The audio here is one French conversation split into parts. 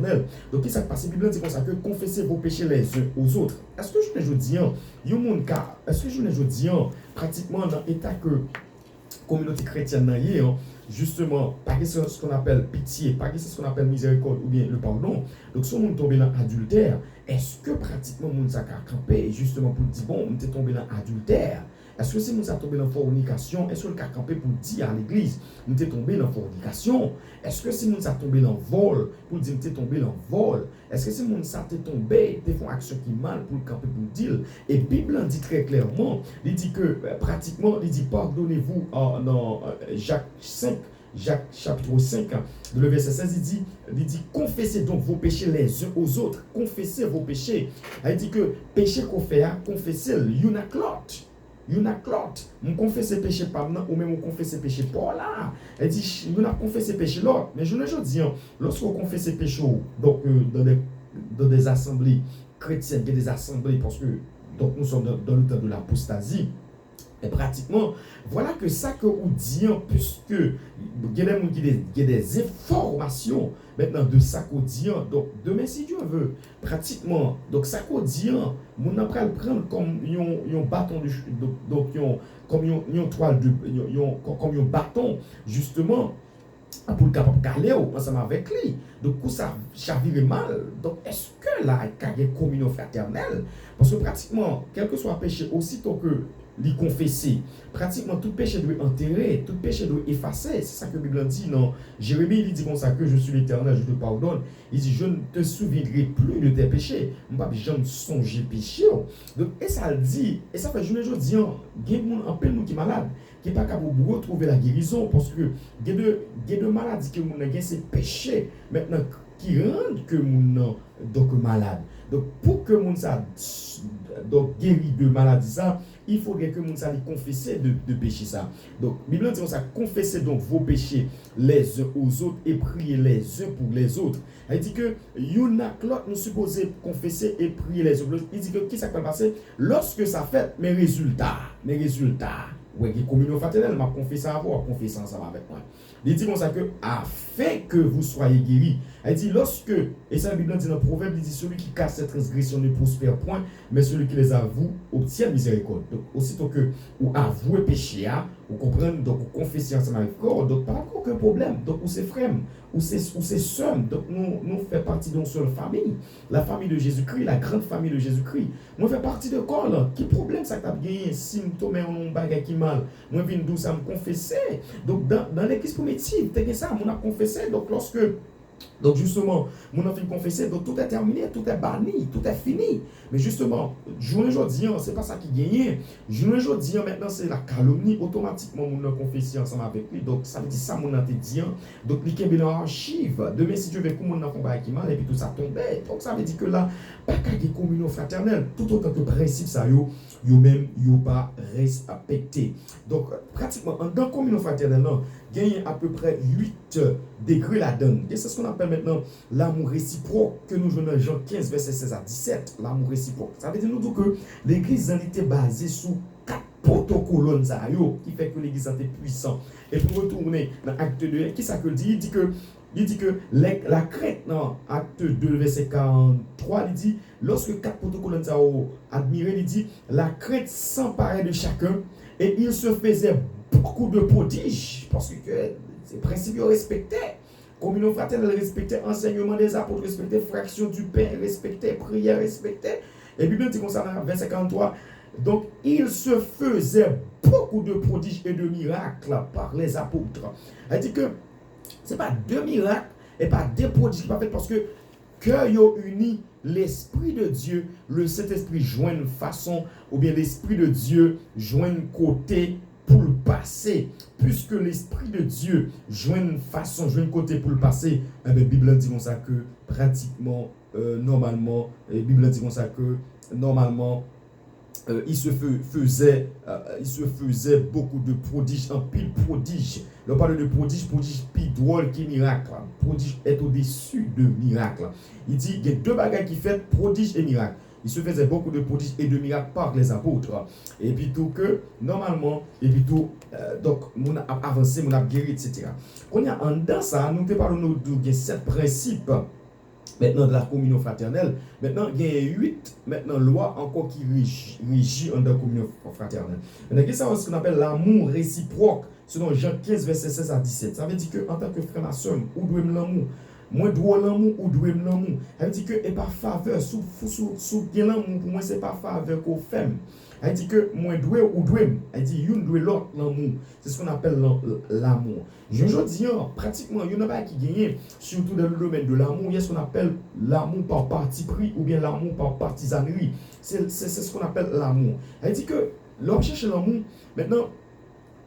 fraternelle. Donc, qu'est-ce qui passe? La Bible dit comme ça que confessez vos péchés les uns aux autres. Est-ce que je dis, est-ce que je dis, pratiquement dans l'état que communauté chrétienne n'a justement, pas que c'est ce qu'on appelle pitié, pas que c'est ce qu'on appelle miséricorde ou bien le pardon. Donc, si on tombe dans adultère, est-ce que pratiquement on a campé justement pour dire bon, on est tombé dans adultère? Est-ce que si nous sommes tombés dans fornication, est-ce que le cas campé pour dire à l'église, nous sommes tombés dans fornication? Est-ce que si nous sommes tombés dans vol, pour dire nous sommes tombés dans vol? Est-ce que si nous sommes tombés, nous font action qui mal pour le camper pour dire? Et la Bible dit très clairement, il dit que pratiquement, il dit pardonnez-vous dans Jacques 5. Jacques chapitre 5, le verset 16, il dit confessez donc vos péchés les uns aux autres. Confessez vos péchés. Il dit que péché qu'on fait, confessez-le. You not clot. You not clot. Mon confesse péché pas maintenant ou même mon confesse péché pas là. Elle dit vous n'a confessé péché là. Mais je ne dis lorsqu'on confesse péché donc dans des assemblées chrétiennes, des assemblées parce que donc nous sommes dans le temps de l'apostasie. Et pratiquement, voilà que ça que vous dit, puisque il y a des informations maintenant de ça qu'on dit. Donc, demain, si Dieu veut, pratiquement, donc ça qu'on dit, on n'a pas le prendre comme un bâton, donc comme une toile, comme un bâton, justement, pour le capable de caler ensemble avec lui. Donc, ça chavire mal. Donc, est-ce que là, il y a une communion fraternelle? Parce que pratiquement, quel que soit le péché, aussitôt que l'y confesser, pratiquement tout péché doit enterrer, tout péché doit effacer. C'est ça que la Bible dit, non? Jérémie, il dit comme ça que je suis l'Éternel, je te pardonne. Il dit, je ne te souviendrai plus de tes péchés. Je ne me songe péché. Donc, et ça le dit, et ça fait, je dis, il y a des gens en peine qui sont malades, qui n'est pas capable de retrouver la guérison, parce que il y a deux maladies que nous avons, c'est péché, maintenant, qui rendent que nous donc malade. Donc, pour que nous donc guéri de maladie ça, il faudrait que nous allions confesser de péché ça. Donc, la Bible dit ça, confessez donc vos péchés les uns aux autres et priez les uns pour les autres. Elle dit que nous supposons confesser et prier les autres. Il dit que qui ça peut passer lorsque ça fait mes résultats. Ouais, qui communion fraternelle m'a confessé à vous, confessé ensemble avec moi. Il dit comme ça que afin que vous soyez guéris. Elle dit lorsque, et ça la Bible dit dans le proverbe, il dit celui qui casse ses transgressions ne prospère point, mais celui qui les avoue obtient miséricorde. Donc aussitôt que vous avouez péché, vous comprenez, donc vous confessez ensemble avec corps, donc pas aucun problème. Donc vous c'est frère, ou c'est sœur, donc nous faisons partie d'une seule famille, la famille de Jésus-Christ, la grande famille de Jésus-Christ. Nous faisons partie de corps là. Qui problème ça t'a gagné si nous tombons en bagage qui mal, moi viens d'où ça me confesser. Donc dans l'église primitive, t'es ça, on a confessé. Donc justement, mon enfant confessé, donc tout est terminé, tout est banni, tout est fini. Mais justement, journée aujourd'hui, c'est pas ça qui gagne. Journée aujourd'hui, maintenant c'est la calomnie, automatiquement mon a confessé ensemble avec lui. Donc ça veut dire ça mon a dit. Donc il y a une archive. Demain si Dieu veut que mon enfant va qui mal et puis tout ça tombait. Donc ça veut dire que là, pas qu'à des communions fraternelles, tout autant que principe ça yo même yo pas respecté. Donc pratiquement dans communion fraternelle là, gagne à peu près 8 degrés là-dedans. Et c'est ce qu'on appelle maintenant l'amour réciproque que nous jouons dans Jean 15, verset 16 à 17. L'amour réciproque. Ça veut dire nous que l'église en était basée sur 4 protocoles qui fait que l'église était puissante. Et pour retourner dans Acte 2, qui ça que dit? Il dit que la crête, dans Acte 2, verset 43, il dit, lorsque 4 protocoles ont admiré, il dit, la crête s'emparait de chacun et il se faisait beaucoup de prodiges parce que ces principes respectaient. Communion fraternelle respectait, enseignement des apôtres respectait, fraction du pain respectait, prière respectait. Et Bible dit comme ça dans verset 43. Donc il se faisait beaucoup de prodiges et de miracles par les apôtres. Elle dit que ce n'est pas deux miracles et pas des prodiges qui sont faits parce que yo uni l'Esprit de Dieu, le Saint-Esprit joint une façon, ou bien l'Esprit de Dieu joint une côté pour le passé. Puisque l'Esprit de Dieu joint une façon, joint une côté pour le passé, la Bible dit comme ça que pratiquement, normalement, la Bible dit comme ça que normalement, il se faisait beaucoup de prodiges, en pile prodige. On parle de prodige plus drôle qui miracle. Prodige est au-dessus de miracle. Il dit il y a deux bagages qui fait prodige et miracle. Il se faisait beaucoup de prodiges et de miracles par les apôtres. Et puis tout que, normalement, et puis tout, donc, on a avancé, on a guéri, etc. Quand il y a en dedans ça, nous te parlons de 7 principes. maintenant de la communion fraternelle. Maintenant, il y a 8 lois encore qui régit dans la communion fraternelle. Maintenant, qu'est-ce qu'on appelle l'amour réciproque, selon Jean 15, verset 16 à 17. Ça veut dire qu'en tant que frère et soeur, ou doit l'amour, moi dois l'amour ou doit l'amour. Ça veut dire que et par faveur, sous l'amour, pour moi, c'est par faveur qu'on fait. Elle dit que moi dois ou dois, elle dit une doit l'autre l'amour. C'est ce qu'on appelle l'amour. Je dis pratiquement, il y en a pas qui gagne, surtout dans le domaine de l'amour, il y a ce qu'on appelle l'amour par parti pris ou bien l'amour par partisanerie. C'est ce qu'on appelle l'amour. Elle dit que l'homme cherche l'amour, maintenant,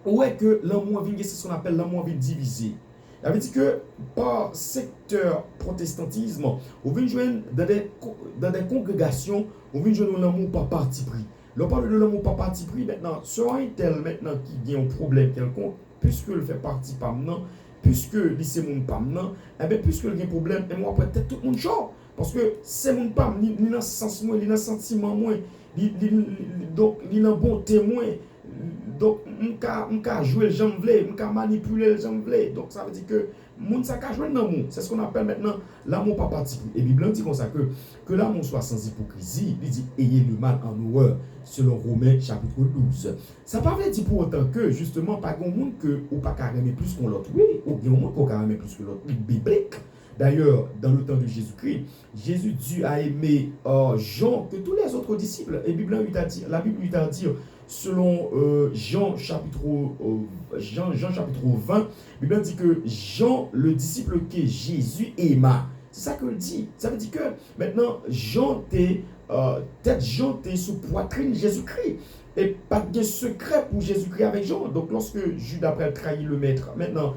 où est que l'amour vient, c'est ce qu'on appelle l'amour vient diviser. Elle veut dire que par secteur protestantisme, on vient joindre dans des congrégations, on vient joindre l'amour par parti pris. L'on parle de l'amour par parti pris maintenant, sur un tel maintenant qui a un problème quelconque, puisque il fait partie pas maintenant, puisque il c'est mon pas maintenant, et bien puisque il y a un problème, et moi peut-être tout le monde chaud, parce que c'est mon pas, ni dans le sens moins, ni dans le sentiment moins, donc ni dans le bon témoin, donc on peut jouer le j'en voulais, on peut manipuler le j'en voulais, donc ça veut dire que moun sa ka jouer l'amour, c'est ce qu'on appelle maintenant l'amour par parti pris. Et la Bible dit comme ça que l'amour soit sans hypocrisie, il dit ayez le mal en horreur, selon Romains chapitre 12. Ça ne veut pas dire pour autant que justement pas grand monde que ou pas carrément plus qu'on l'autre, oui, ou bien monde qu'on carrément plus que l'autre, biblique. D'ailleurs, dans le temps de Jésus-Christ, Jésus Dieu a aimé Jean que tous les autres disciples. Et la Bible lui a dit, selon Jean chapitre 20, la Bible dit que Jean, le disciple que Jésus aima. C'est ça que dit. Ça veut dire que maintenant, Jean était sous poitrine Jésus-Christ. Et pas de secret pour Jésus-Christ avec Jean. Donc, lorsque Judas après trahit le maître, maintenant,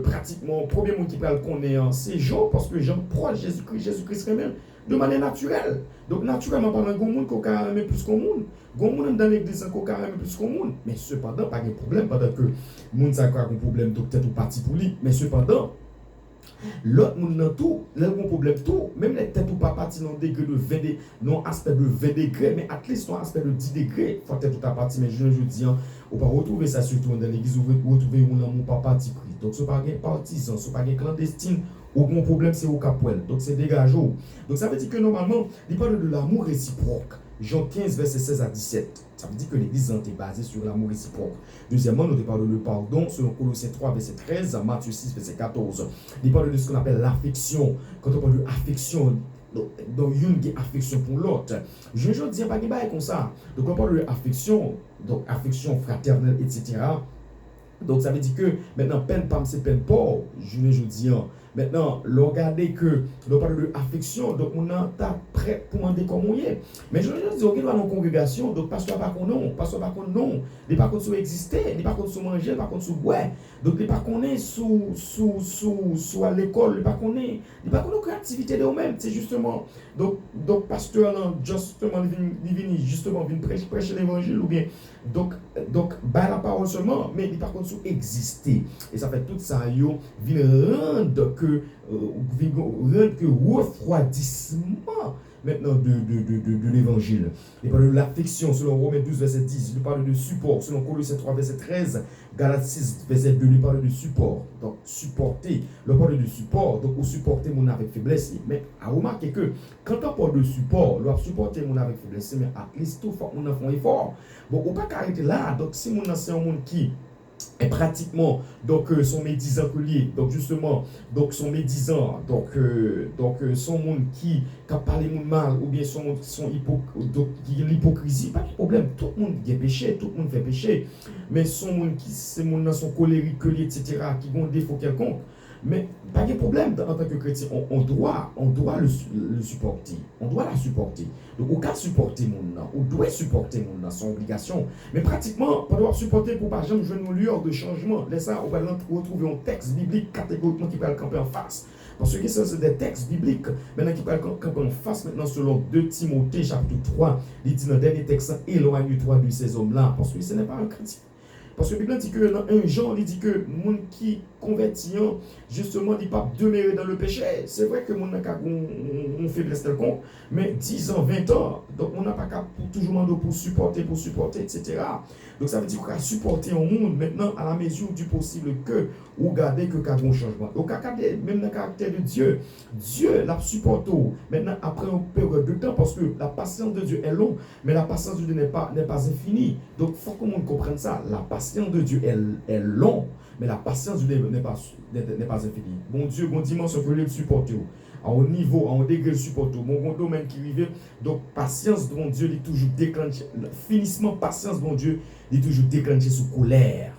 pratiquement, premier monde qui parle qu'on est, c'est Jean, parce que Jean proche Jésus-Christ serait même de manière naturelle. Donc, naturellement, pendant qu'on monde qu'on carrément plus qu'on monde, qu'on monde dans l'église qu'on carrément plus qu'on monde. Mais cependant, pas de problème, pendant que monde ça a un problème, donc peut-être ou parti pour lui. Mais cependant, l'autre monde dans tout, le problème tout, même les têtes ou pas parti dans degré de 20 non aspect de 20 degrés, mais à least dans aspect de 10 degrés, faut être tout à partir, mais je dis, on va retrouver ça surtout dans l'église, vous retrouver un amour pas parti pris. Donc, ce n'est pas un partisan, ce n'est pas un clandestine, aucun problème, c'est au capoel. Donc, c'est dégagé. Donc, ça veut dire que normalement, il parle de l'amour réciproque. Jean 15, verset 16 à 17. Ça veut dire que l'église est basée sur l'amour réciproque. Deuxièmement, nous parlons de pardon selon Colossiens 3, verset 13, Matthieu 6, verset 14. Il parle de ce qu'on appelle l'affection. Quand on parle de affection, donc il y a affection pour l'autre. Je ne dis pas qu'il y a comme ça. Donc on parle de affection, donc affection fraternelle, etc. Donc ça veut dire que maintenant, peine pam, c'est peine pauvre. Je dis. Maintenant, regardez que l'on parle de affection, donc on est prêt pour demander comment on est. Mais je dis, ok, nous allons en congrégation, donc pasteur pas qu'on non, pasteur pas qu'on non, il pas qu'on soit exister, il pas qu'on soit manger, il pas qu'on soit boire. Donc il pas qu'on est sous à l'école, il pas qu'on est créativité de eux-mêmes, c'est justement donc pasteur là justement il vient justement prêcher l'évangile ou bien donc bah la parole seulement, mais il pas qu'on soit exister. Et ça fait tout ça yo vient rendre que refroidissement maintenant de l'évangile. Il parle de l'affection selon Romains 12, verset 10. Il parle de support selon Colossiens 3, verset 13. Galates 6, verset 2. Il parle de support. Donc, supporter. Il parle de support. Donc, on supporter mon avec faiblesse. Mais à remarquer que quand on parle de support, on doit supporter mon avec faiblesse. Mais à least, tout faut qu'on fait un effort. Bon, on ne peut pas arrêter là. Donc, si mon c'est un monde qui est pratiquement son médisant collier, donc justement son médisant, son monde qui a parlé mal ou bien son l'hypocrisie, pas de problème, tout le monde a péché, tout le monde fait péché, mais son monde qui c'est monde dans son colérique collier, etc., qui ont un défaut quelconque. Mais pas de problème en tant que chrétien, on doit le supporter, on doit la supporter. Donc au cas supporter mon nom, on doit supporter mon nom, son obligation. Mais pratiquement, on doit supporter pour pas jamais jouer une lueur de changement. Laisse ça, on va retrouver un texte biblique catégoriquement qui va le camper en face. Parce que ça, c'est des textes bibliques maintenant qui va le camper en face maintenant selon 2 Timothée chapitre 3. Il dit dans le dernier texte, éloigne-toi de ces hommes-là. Parce que ce n'est pas un chrétien. Parce que la Bible dit que dans un Jean, il dit que le monde qui convertit, justement, il pas demeurer dans le péché. C'est vrai que mon on faiblesse quelconque, mais 10 ans, 20 ans, donc on n'a pas qu'à toujours demander pour supporter, etc. Donc ça veut dire qu'on a supporté un monde maintenant à la mesure du possible que ou garder que qu'à un changement. Donc même dans le caractère de Dieu, Dieu l'a supporté maintenant après une période de temps parce que la patience de Dieu est longue, mais la patience de Dieu n'est pas infinie. Donc il faut que l'on comprenne ça. La patience de Dieu est longue, mais la patience de Dieu n'est pas infinie. Bon Dieu, bon dimanche, on peut le supporter. À un niveau, à un degré de support, mon domaine qui arrive, donc patience de mon Dieu est toujours déclenché, finissement patience de mon Dieu est toujours déclenché sous colère.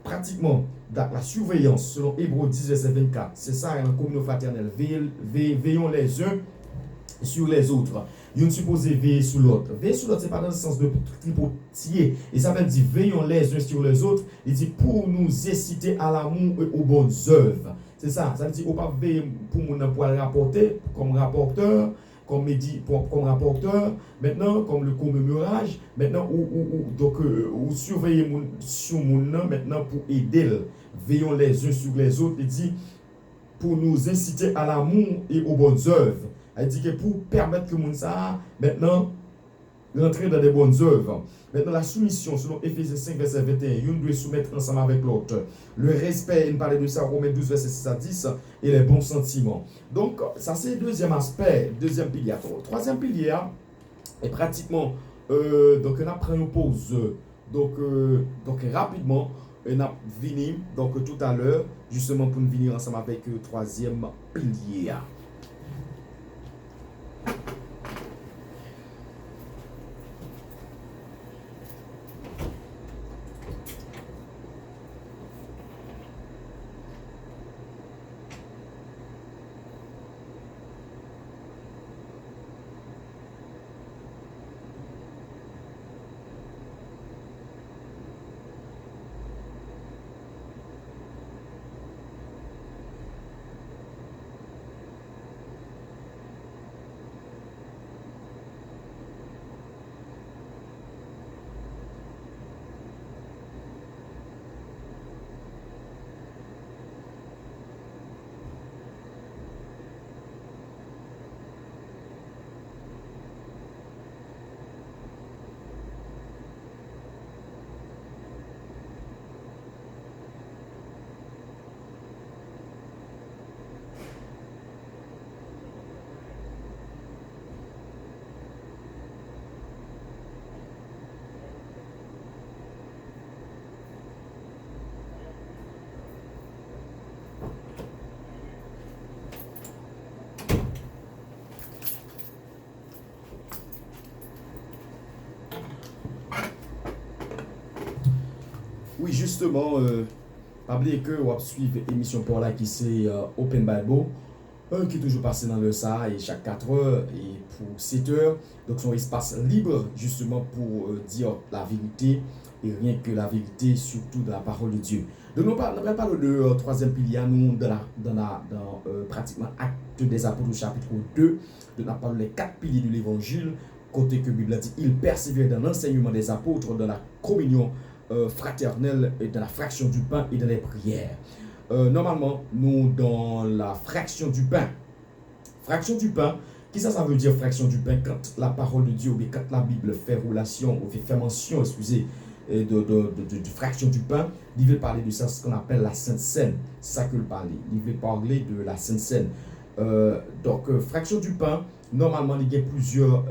Pratiquement, la surveillance, selon Hébreux 10, verset 24, c'est ça, la communion fraternelle, veillons les uns sur les autres. Ils sont supposés veiller sur l'autre. Veiller sur l'autre, ce n'est pas dans le sens de tripotier. Et ça veut dire veillons les uns sur les autres. Il dit pour nous inciter à l'amour et aux bonnes œuvres. C'est ça. Ça veut dire qu'on ne peut pas veiller pour nous pour le rapporter comme rapporteur, comme rapporteur, maintenant comme le commémorage, maintenant donc surveiller sur mon nom maintenant pour aider. Veillons les uns sur les autres. Il dit pour nous inciter à l'amour et aux bonnes œuvres. Elle dit que pour permettre que moun ça maintenant rentrer dans des bonnes œuvres. Maintenant la soumission selon Éphésiens 5 verset 21, on doit soumettre ensemble avec l'autre. Le respect, il parlait de ça Romains 12 verset 6 à 10 et les bons sentiments. Donc ça c'est le deuxième aspect, deuxième pilier. Troisième pilier est pratiquement donc on a pris une pause donc rapidement on a venu donc tout à l'heure justement pour nous venir ensemble avec le troisième pilier. Oui, justement, pas oublier que on va suivre l'émission pour là qui c'est Open Bible, qui est toujours passé dans le ça et chaque 4 heures et pour 7 heures. Donc son espace libre justement pour dire la vérité et rien que la vérité, surtout dans la parole de Dieu. Donc nous parlons de troisième pilier, nous dans pratiquement Actes des Apôtres chapitre 2, nous parlons des 4 piliers de l'évangile, côté que la Bible dit, il persévère dans l'enseignement des apôtres, dans la communion fraternelle et dans la fraction du pain et dans les prières. Normalement, nous dans la fraction du pain. Fraction du pain, qu'est-ce que ça veut dire fraction du pain? Quand la parole de Dieu, ou quand la Bible fait relation, ou fait mention, excusez, de fraction du pain, il veut parler de ça, ce qu'on appelle la Sainte Seine. C'est ça que le parler. Il veut parler de la Sainte Seine. Donc, fraction du pain, normalement, il y a plusieurs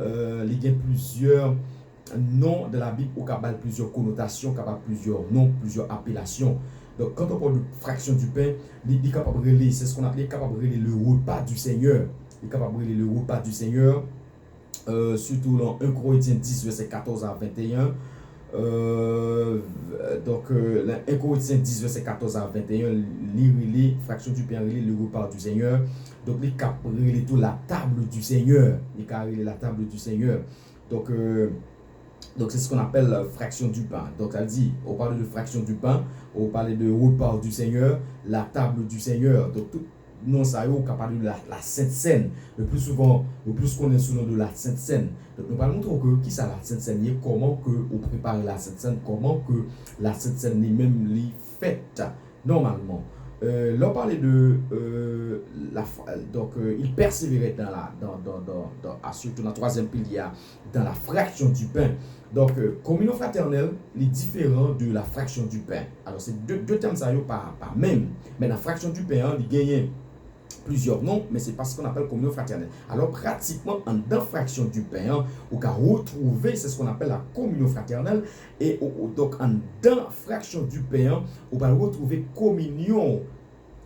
noms de la Bible ou capable plusieurs connotations, capable plusieurs noms, plusieurs appellations. Donc quand on parle de fraction du pain, il est capable de relayer, c'est ce qu'on appelle capable de relayer le repas du Seigneur. Il est capable de relayer le repas du Seigneur, surtout dans 1 Corinthiens 10 verset 14 à 21. Donc 1 Corinthiens 10 verset 14 à 21, les fraction du pain, le repas du Seigneur. Donc il est capable de relayer tout la table du Seigneur. Il est capable de relayer la table du Seigneur. Donc c'est ce qu'on appelle fraction du pain. Donc elle dit, on parle de fraction du pain, on parle de repas du Seigneur, la table du Seigneur. Donc non, ça y est, on parle de la Sainte Seine. Le plus souvent, le plus qu'on est sous le nom de la Sainte Seine. Donc, nous allons montrer que qui ça la Sainte Seine, comment que on prépare la Sainte Seine, comment que la Sainte Seine est même faite normalement. L'on parlait de il persévérait surtout dans la troisième pilier, dans la fraction du pain. Donc, communion fraternelle est différent de la fraction du pain. Alors, c'est deux termes ça y est pas même. Mais la fraction du pain, il gagne plusieurs noms, mais c'est parce qu'on appelle communion fraternelle. Alors, pratiquement, dans fraction du pain, on peut retrouver, c'est ce qu'on appelle la communion fraternelle. Et donc, dans fraction du pain, on va retrouver communion.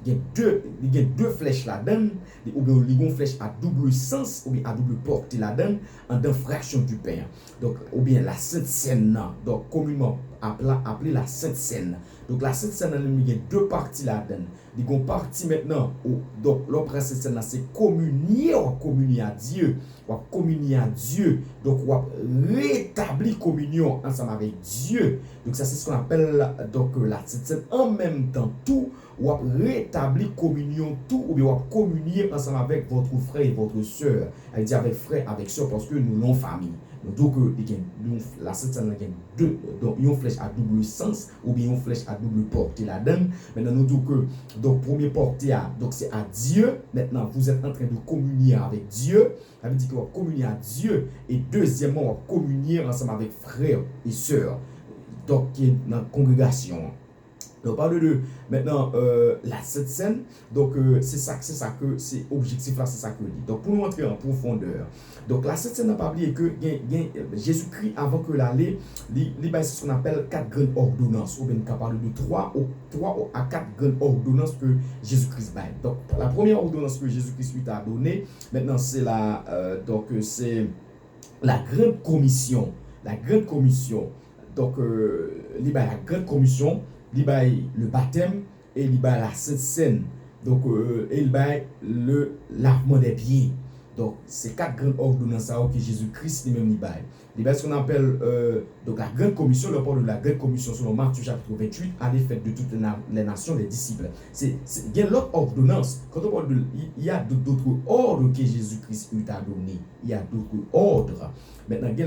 Il y a deux flèches là-dedans, ou bien il y a une flèche à double sens, ou bien à double portée là-dedans, dans fraction du pain. Donc, ou bien la Sainte Seine, donc communément appelée la Sainte Seine. Donc, la Sainte Seine, il y a deux parties là-dedans. Il y a une partie maintenant, donc l'autre Sainte Seine, c'est communier à Dieu. On va communier à Dieu. Donc, on va rétablir communion ensemble avec Dieu. Donc, ça, c'est ce qu'on appelle donc, la Sainte Seine. En même temps, tout, on va rétablir communion, tout, ou bien on va communier ensemble avec votre frère et votre soeur. Elle dit avec frère, avec soeur, parce que nous l'avons famille. Donc, la Sainte Seine, il y a deux, donc, une flèche à double sens, ou bien une flèche à double portée là-dedans. Maintenant, nous disons que, donc, premier portée, donc, c'est à Dieu. Maintenant, vous êtes en train de communier avec Dieu. Ça veut dire qu'on va communier à Dieu. Et deuxièmement, on va communier ensemble avec frères et sœurs. Donc, qui est dans la congrégation. Donc, parle de maintenant la Sainte Seine. Donc, c'est ça que c'est objectif là, c'est ça que dit. Donc, pour nous entrer en profondeur. Donc, la Sainte Seine n'a pas oublié que Jésus-Christ, avant que l'aller, c'est ce qu'on appelle 4 grandes ordonnances. Ou bien, on parle de 3 à 4 grandes ordonnances que Jésus-Christ baille. Donc, la première ordonnance que Jésus-Christ lui a donnée, maintenant, c'est c'est la grande commission. La grande commission. Donc, la grande commission. Il baille le baptême et il baille la Sainte Seine. Donc, il baille le lavement des pieds. Donc, c'est 4 grandes ordonnances que Jésus-Christ lui-même baille. Il baille ce qu'on appelle donc la grande commission, le port de la grande commission selon Matthieu chapitre 28, à l'effet de toutes les nations des disciples. Il y a l'autre ordonnance. Quand on parle de, il y a d'autres ordres que Jésus-Christ lui a donné. Il y a d'autres ordres. Maintenant, il y a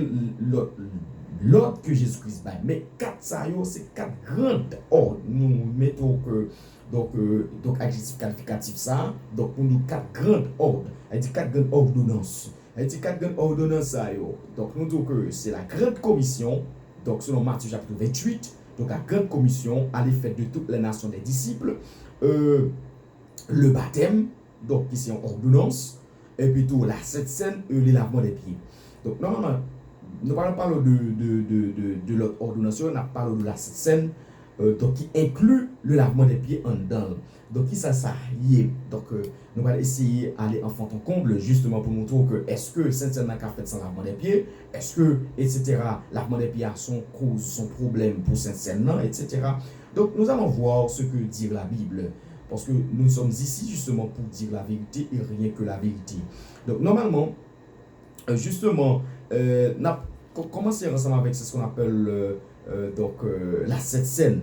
l'ordre que Jésus-Christ baille. Mais 4 ça c'est 4 grandes ordres. Nous mettons que donc adjectif qualificatif ça. Donc pour nous 4 grandes ordres. Elle dit 4 grandes ordonnances. Elle dit 4 grandes ordonnances ça Donc nous disons que c'est la grande commission. Donc selon Matthieu chapitre 28, donc la grande commission à l'effet de toutes les nations des disciples, le baptême, donc qui c'est une ordonnance, et plutôt la Sainte Seine et le lavement des pieds. Donc normalement nous parlons de l'autre ordonnance, on parle de la Sainte Seine, donc qui inclut le lavement des pieds en dedans. Donc qui ça y est. Donc nous allons essayer d'aller en fond en comble justement pour montrer que est-ce que Sainte Seine n'a qu'à faire sans lavement des pieds, est-ce que etc. lavement des pieds a son cause, son problème pour Sainte Seine, etc. Donc nous allons voir ce que dit la Bible. Parce que nous sommes ici justement pour dire la vérité et rien que la vérité. Donc normalement, justement, on a commencé ensemble avec ce qu'on appelle la Sainte Seine.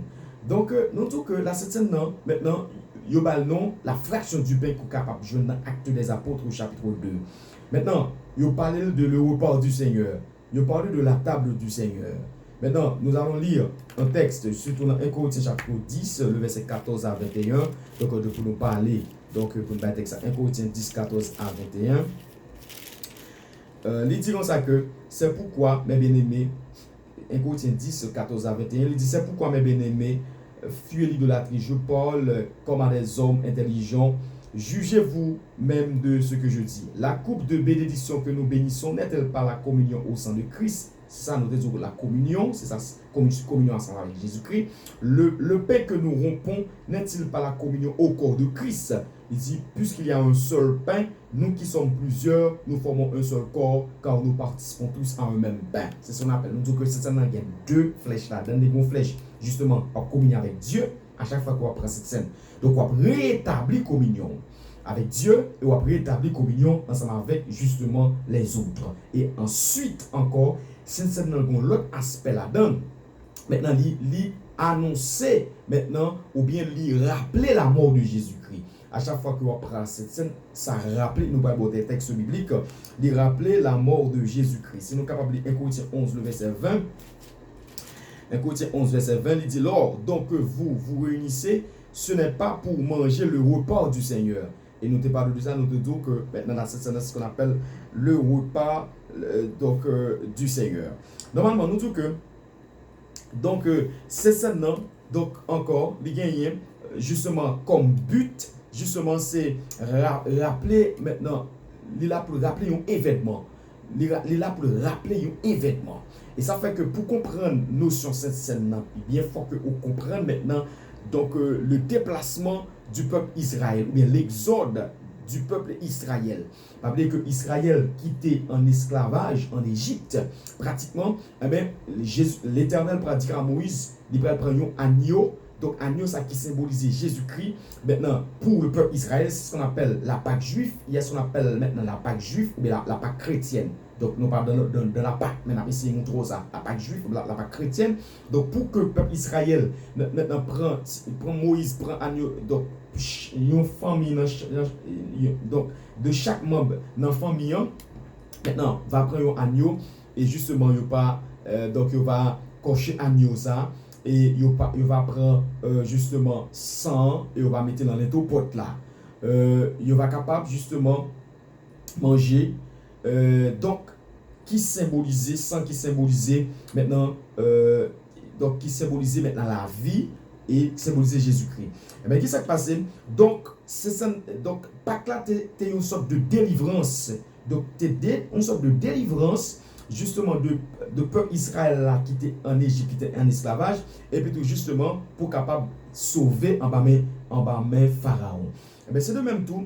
Donc, nous disons que la Sainte Seine, maintenant, il y a le nom, la fraction du pain qu'on est capable de jouer dans Actes des Apôtres au chapitre 2. Maintenant, il y a parlé de le repas du Seigneur. Il y a parlé de la table du Seigneur. Maintenant, nous allons lire un texte, surtout dans 1 Corinthiens chapitre 10, le verset 14 à 21. Donc, pour nous parler, donc, pour nous parler texte 1 Corinthiens 10, 14 à 21. Il dit comme ça que c'est pourquoi, mes bien-aimés, 1 Corinthiens 10, 14 à 21, il dit c'est pourquoi, mes bien-aimés, fuyez l'idolâtrie. Je parle comme à des hommes intelligents. Jugez-vous même de ce que je dis. La coupe de bénédiction que nous bénissons n'est-elle pas la communion au sang de Christ? C'est ça, nous disons la communion, c'est ça, communion ensemble avec Jésus-Christ. Le pain que nous rompons n'est-il pas la communion au corps de Christ? Il dit, puisqu'il y a un seul pain, nous qui sommes plusieurs, nous formons un seul corps, car nous participons tous à un même pain. C'est ce qu'on appelle. Nous disons que c'est ça, il y a deux flèches là, dans des bonnes flèches, justement, en communion avec Dieu, à chaque fois qu'on va prendre cette scène. Donc, on va rétablir communion avec Dieu et on va rétablir communion ensemble avec justement les autres. Et ensuite, encore, c'est l'autre aspect là-dedans. Maintenant, lui annoncer maintenant, ou bien lui rappeler la mort de Jésus-Christ. à chaque fois que on prend cette scène, ça rappelle, nous parlons des textes bibliques, il rappelait la mort de Jésus-Christ. Si nous sommes capables de lire 1 Corinthiens 11, le verset 20, 1 Corinthiens 11, verset 20, il dit, lors, donc vous vous réunissez, ce n'est pas pour manger le repas du Seigneur. Et nous te parlons de ça, nous te disons que maintenant dans cette scène, c'est ce qu'on appelle le repas du Seigneur. Normalement, nous disons que donc cette scène, donc encore, il gagne justement comme but, justement c'est rappeler maintenant, il est là pour rappeler un événement. Il est là pour rappeler un événement. Et ça fait que pour comprendre notion de cette scène, il faut que vous compreniez maintenant donc, le déplacement du peuple Israël, ou bien l'exode du peuple Israël. Rappelez que Israël quittait en esclavage en Égypte, pratiquement, eh bien, l'Éternel pratiquera à Moïse, il va prendre un agneau. Donc, agneau, ça qui symbolisait Jésus-Christ. Maintenant, pour le peuple Israël, c'est ce qu'on appelle la Pâque juive. Il y a ce qu'on appelle maintenant la Pâque juive, ou bien la Pâque chrétienne. Donc, nous parlons de la Pâque. Maintenant, ici, nous trouvons ça, la Pâque juive, la Pâque chrétienne. Donc, pour que le peuple Israël maintenant prend Moïse, prend agneau, donc, une famille, donc, de chaque membre dans la famille, maintenant, va prendre un agneau, et justement, donc, il va cocher agneau ça. Et il va prendre justement sang et il va mettre dans l'étau pot là. Il va capable justement manger. Donc, qui symbolisait, sang qui symbolisait maintenant, donc qui symbolisait maintenant la vie et symbolisait Jésus-Christ. Mais qu'est-ce qui s'est passé? Donc, Pâques là, c'est une sorte de délivrance. Donc, c'est une sorte de délivrance justement de peuple Israël là qui était en Égypte, qui était en esclavage, et puis tout justement pour capable sauver en bas main Pharaon. Et bien c'est de même tout.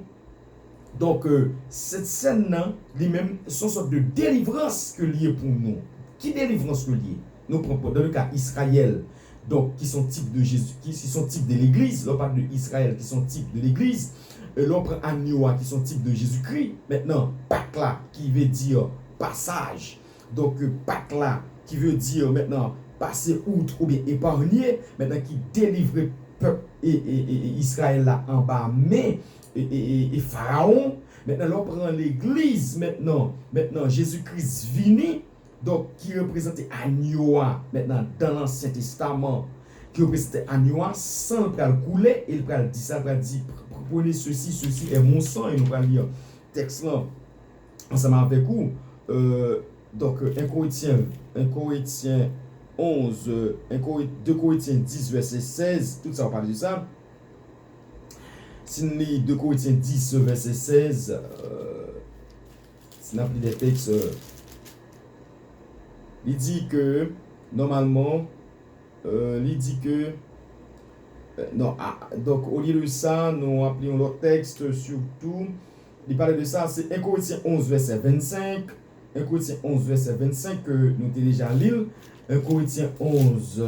Donc cette scène là, lui-même, sont sorte de délivrance que lié pour nous. Qui délivrance que lié? Nous prenons dans le cas Israël, donc qui sont type de Jésus, qui sont type de l'Église. L'on parle de Israël qui sont type de l'Église. L'on prend Agneau qui sont type de Jésus-Christ. Maintenant Pâques là qui veut dire passage. Donc, Pâques là, qui veut dire maintenant passer outre ou bien épargner, maintenant qui délivre le peuple et Israël là en bas, mais et Pharaon. Maintenant, on prend l'église, maintenant Jésus-Christ vini, donc qui représentait Agneau, maintenant dans l'Ancien Testament, qui représentait Agneau, sans le couler, et il va dire ça, il va dire prenez ceci est mon sang, et nous allons lire texte là ensemble avec vous. Donc, 1 Corinthiens 11, 2 Corinthiens 10, verset 16, tout ça, on parle de ça. Si nous lisons 2 Corinthiens 10, verset 16, si nous avons des textes, il dit que, normalement, il dit que, donc, au lieu de ça, nous appelons l'autre texte surtout. Il parle de ça, c'est 1 Corinthiens 11, verset 25. 1 Corinthiens 11, verset 25, que nous avons déjà lu. 1 Corinthiens 11,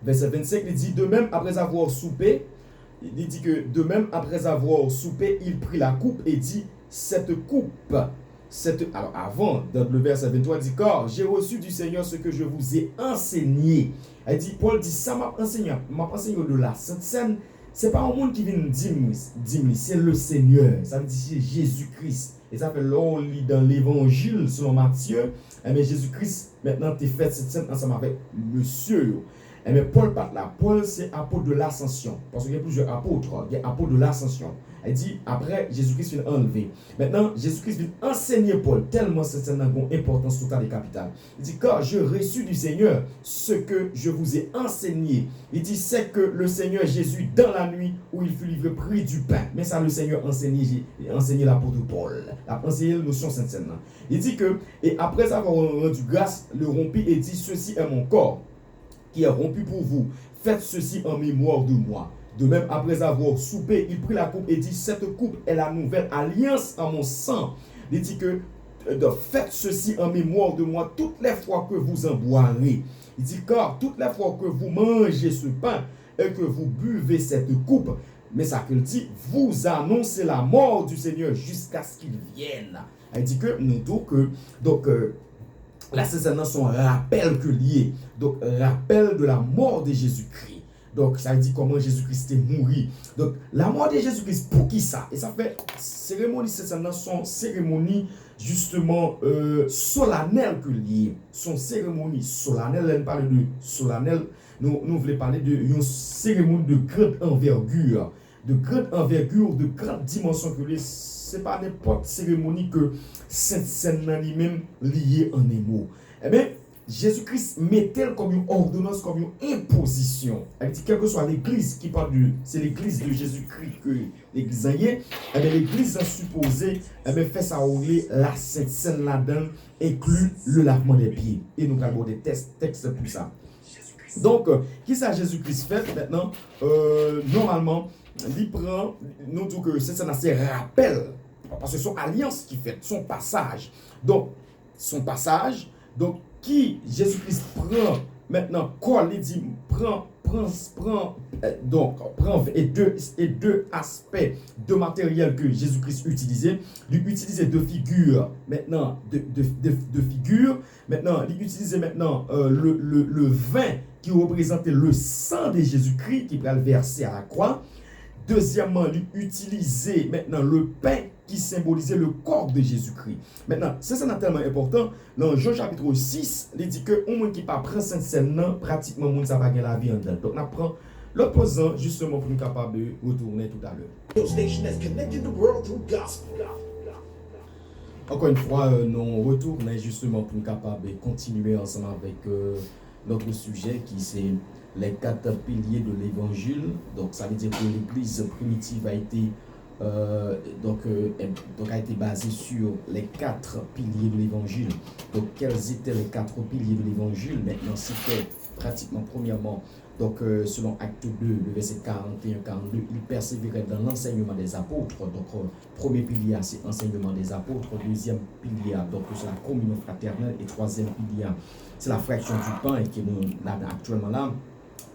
verset 25, il dit, de même après avoir soupé, il dit que de même après avoir soupé, il prit la coupe et dit, cette coupe, alors avant, dans le verset 23, il dit, car j'ai reçu du Seigneur ce que je vous ai enseigné. Il dit, Paul dit, ça m'a enseigné de là. Cette scène, ce n'est pas un monde qui vient dire, c'est le Seigneur. Ça veut dire c'est Jésus-Christ. Et ça fait là, on lit dans l'évangile selon Matthieu. Mais Jésus-Christ, maintenant, tu fait cette scène ensemble avec monsieur. Mais Paul parle là. Paul, c'est apôtre de l'ascension. Parce qu'il y a plusieurs apôtres. Il y a apôtre de l'ascension. Il dit, après, Jésus-Christ vient enlever. Maintenant, Jésus-Christ vient enseigner Paul, tellement cette scène a une importance totale et capitale. Il dit, car je reçus du Seigneur ce que je vous ai enseigné. Il dit, c'est que le Seigneur Jésus, dans la nuit où il fut livré, prit du pain. Mais ça, le Seigneur enseigné l'apôtre Paul. Il a enseigné la notion de cette scène-là. Il dit que, et après avoir rendu grâce, le rompit et dit, ceci est mon corps, qui est rompu pour vous. Faites ceci en mémoire de moi. De même, après avoir soupé, il prit la coupe et dit, cette coupe est la nouvelle alliance en mon sang. Il dit que, faites ceci en mémoire de moi toutes les fois que vous en boirez. Il dit, car toutes les fois que vous mangez ce pain et que vous buvez cette coupe, mais ça qu'il dit, vous annoncez la mort du Seigneur jusqu'à ce qu'il vienne. Il dit que, nous disons que, donc, là, c'est son rappel que lié. Donc, rappel de la mort de Jésus-Christ. Donc, ça veut dire comment Jésus-Christ est mort. Donc, la mort de Jésus-Christ, pour qui ça? Et ça fait, cérémonie, c'est ça, son cérémonie, justement, solennelle que liée. Son cérémonie solennelle, elle parle de solennelle, nous voulons parler d'une cérémonie de grande envergure. De grande dimension que les, c'est pas n'importe cérémonie que cette scène lui-même liée en un mot. Eh bien, Jésus-Christ met-elle comme une ordonnance, comme une imposition. Elle dit, quelle que soit l'église qui parle de, c'est l'église de Jésus-Christ que l'église y est, eh bien, l'église a supposé, eh bien, fait ça rouler la Sainte Seine là-dedans, inclut le lavement des pieds. Et nous avons des textes pour ça. Donc, qui ça Jésus-Christ fait maintenant? Normalement, il prend, nous disons que c'est un rappel, parce que son alliance qui fait, son passage. Donc, son passage, donc, qui Jésus-Christ prend maintenant, quand il dit, prend et deux aspects de matériel que Jésus-Christ utilisait. Il utilisait deux figures, maintenant, deux figures. Maintenant, il utilisait maintenant le vin qui représentait le sang de Jésus-Christ qui va le verser à la croix. Deuxièmement, il utilisait maintenant le pain qui symbolisait le corps de Jésus-Christ. Maintenant, c'est ça tellement important. Dans Jean chapitre 6, il dit que au monde qui pas prend cette scène, pratiquement monde ça va gagner la vie en dedans. Donc on apprend l'opposant justement pour nous capable de retourner tout à l'heure. Encore une fois, nous retournons justement pour nous capable de continuer ensemble avec notre sujet qui c'est les 4 piliers de l'évangile. Donc ça veut dire que l'église primitive a été a été basée sur les 4 piliers de l'évangile. Donc quels étaient les 4 piliers de l'évangile? Maintenant c'était pratiquement premièrement, donc selon Acte 2, le verset 41-42, il persévérait dans l'enseignement des apôtres. Donc premier pilier c'est enseignement des apôtres, deuxième pilier donc c'est la communion fraternelle et troisième pilier c'est la fraction du pain et qui est là actuellement là.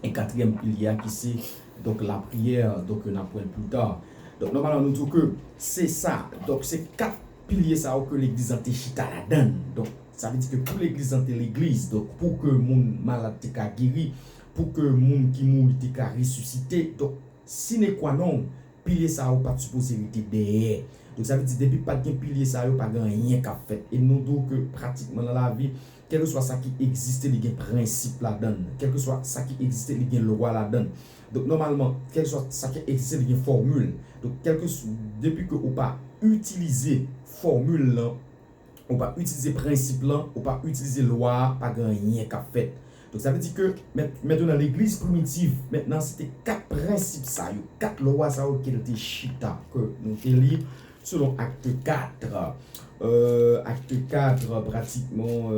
Et quatrième pilier qui c'est donc la prière, donc on apprend plus tard. Donc normalement nous disons que c'est ça. Donc c'est 4 piliers ça que l'église en chita la donne. Donc ça veut dire que pour l'église en l'église, donc pour que mon malade te guéri, pour que mon qui mouri te ressuscité, donc sine qua non, pilier ça pas supposé être derrière. Donc ça veut dire depuis pas de pilier ça pas rien qu'a fait. Et nous disons que pratiquement dans la vie, quel que soit ça qui existe, il y a un principe là-dedans. Quel que soit ça qui existe, il y a le roi là-dedans. Donc normalement, quel que soit ça qui existe, il y a une formule. Donc depuis que on pas utiliser formule là, on pas utiliser principe là, on pas utiliser loi, pas rien qu'a fait. Donc ça veut dire que maintenant dans l'église primitive, maintenant c'était 4 principes ça, 4 lois ça qui étaient chita que nous lire selon acte 4. Acte 4 pratiquement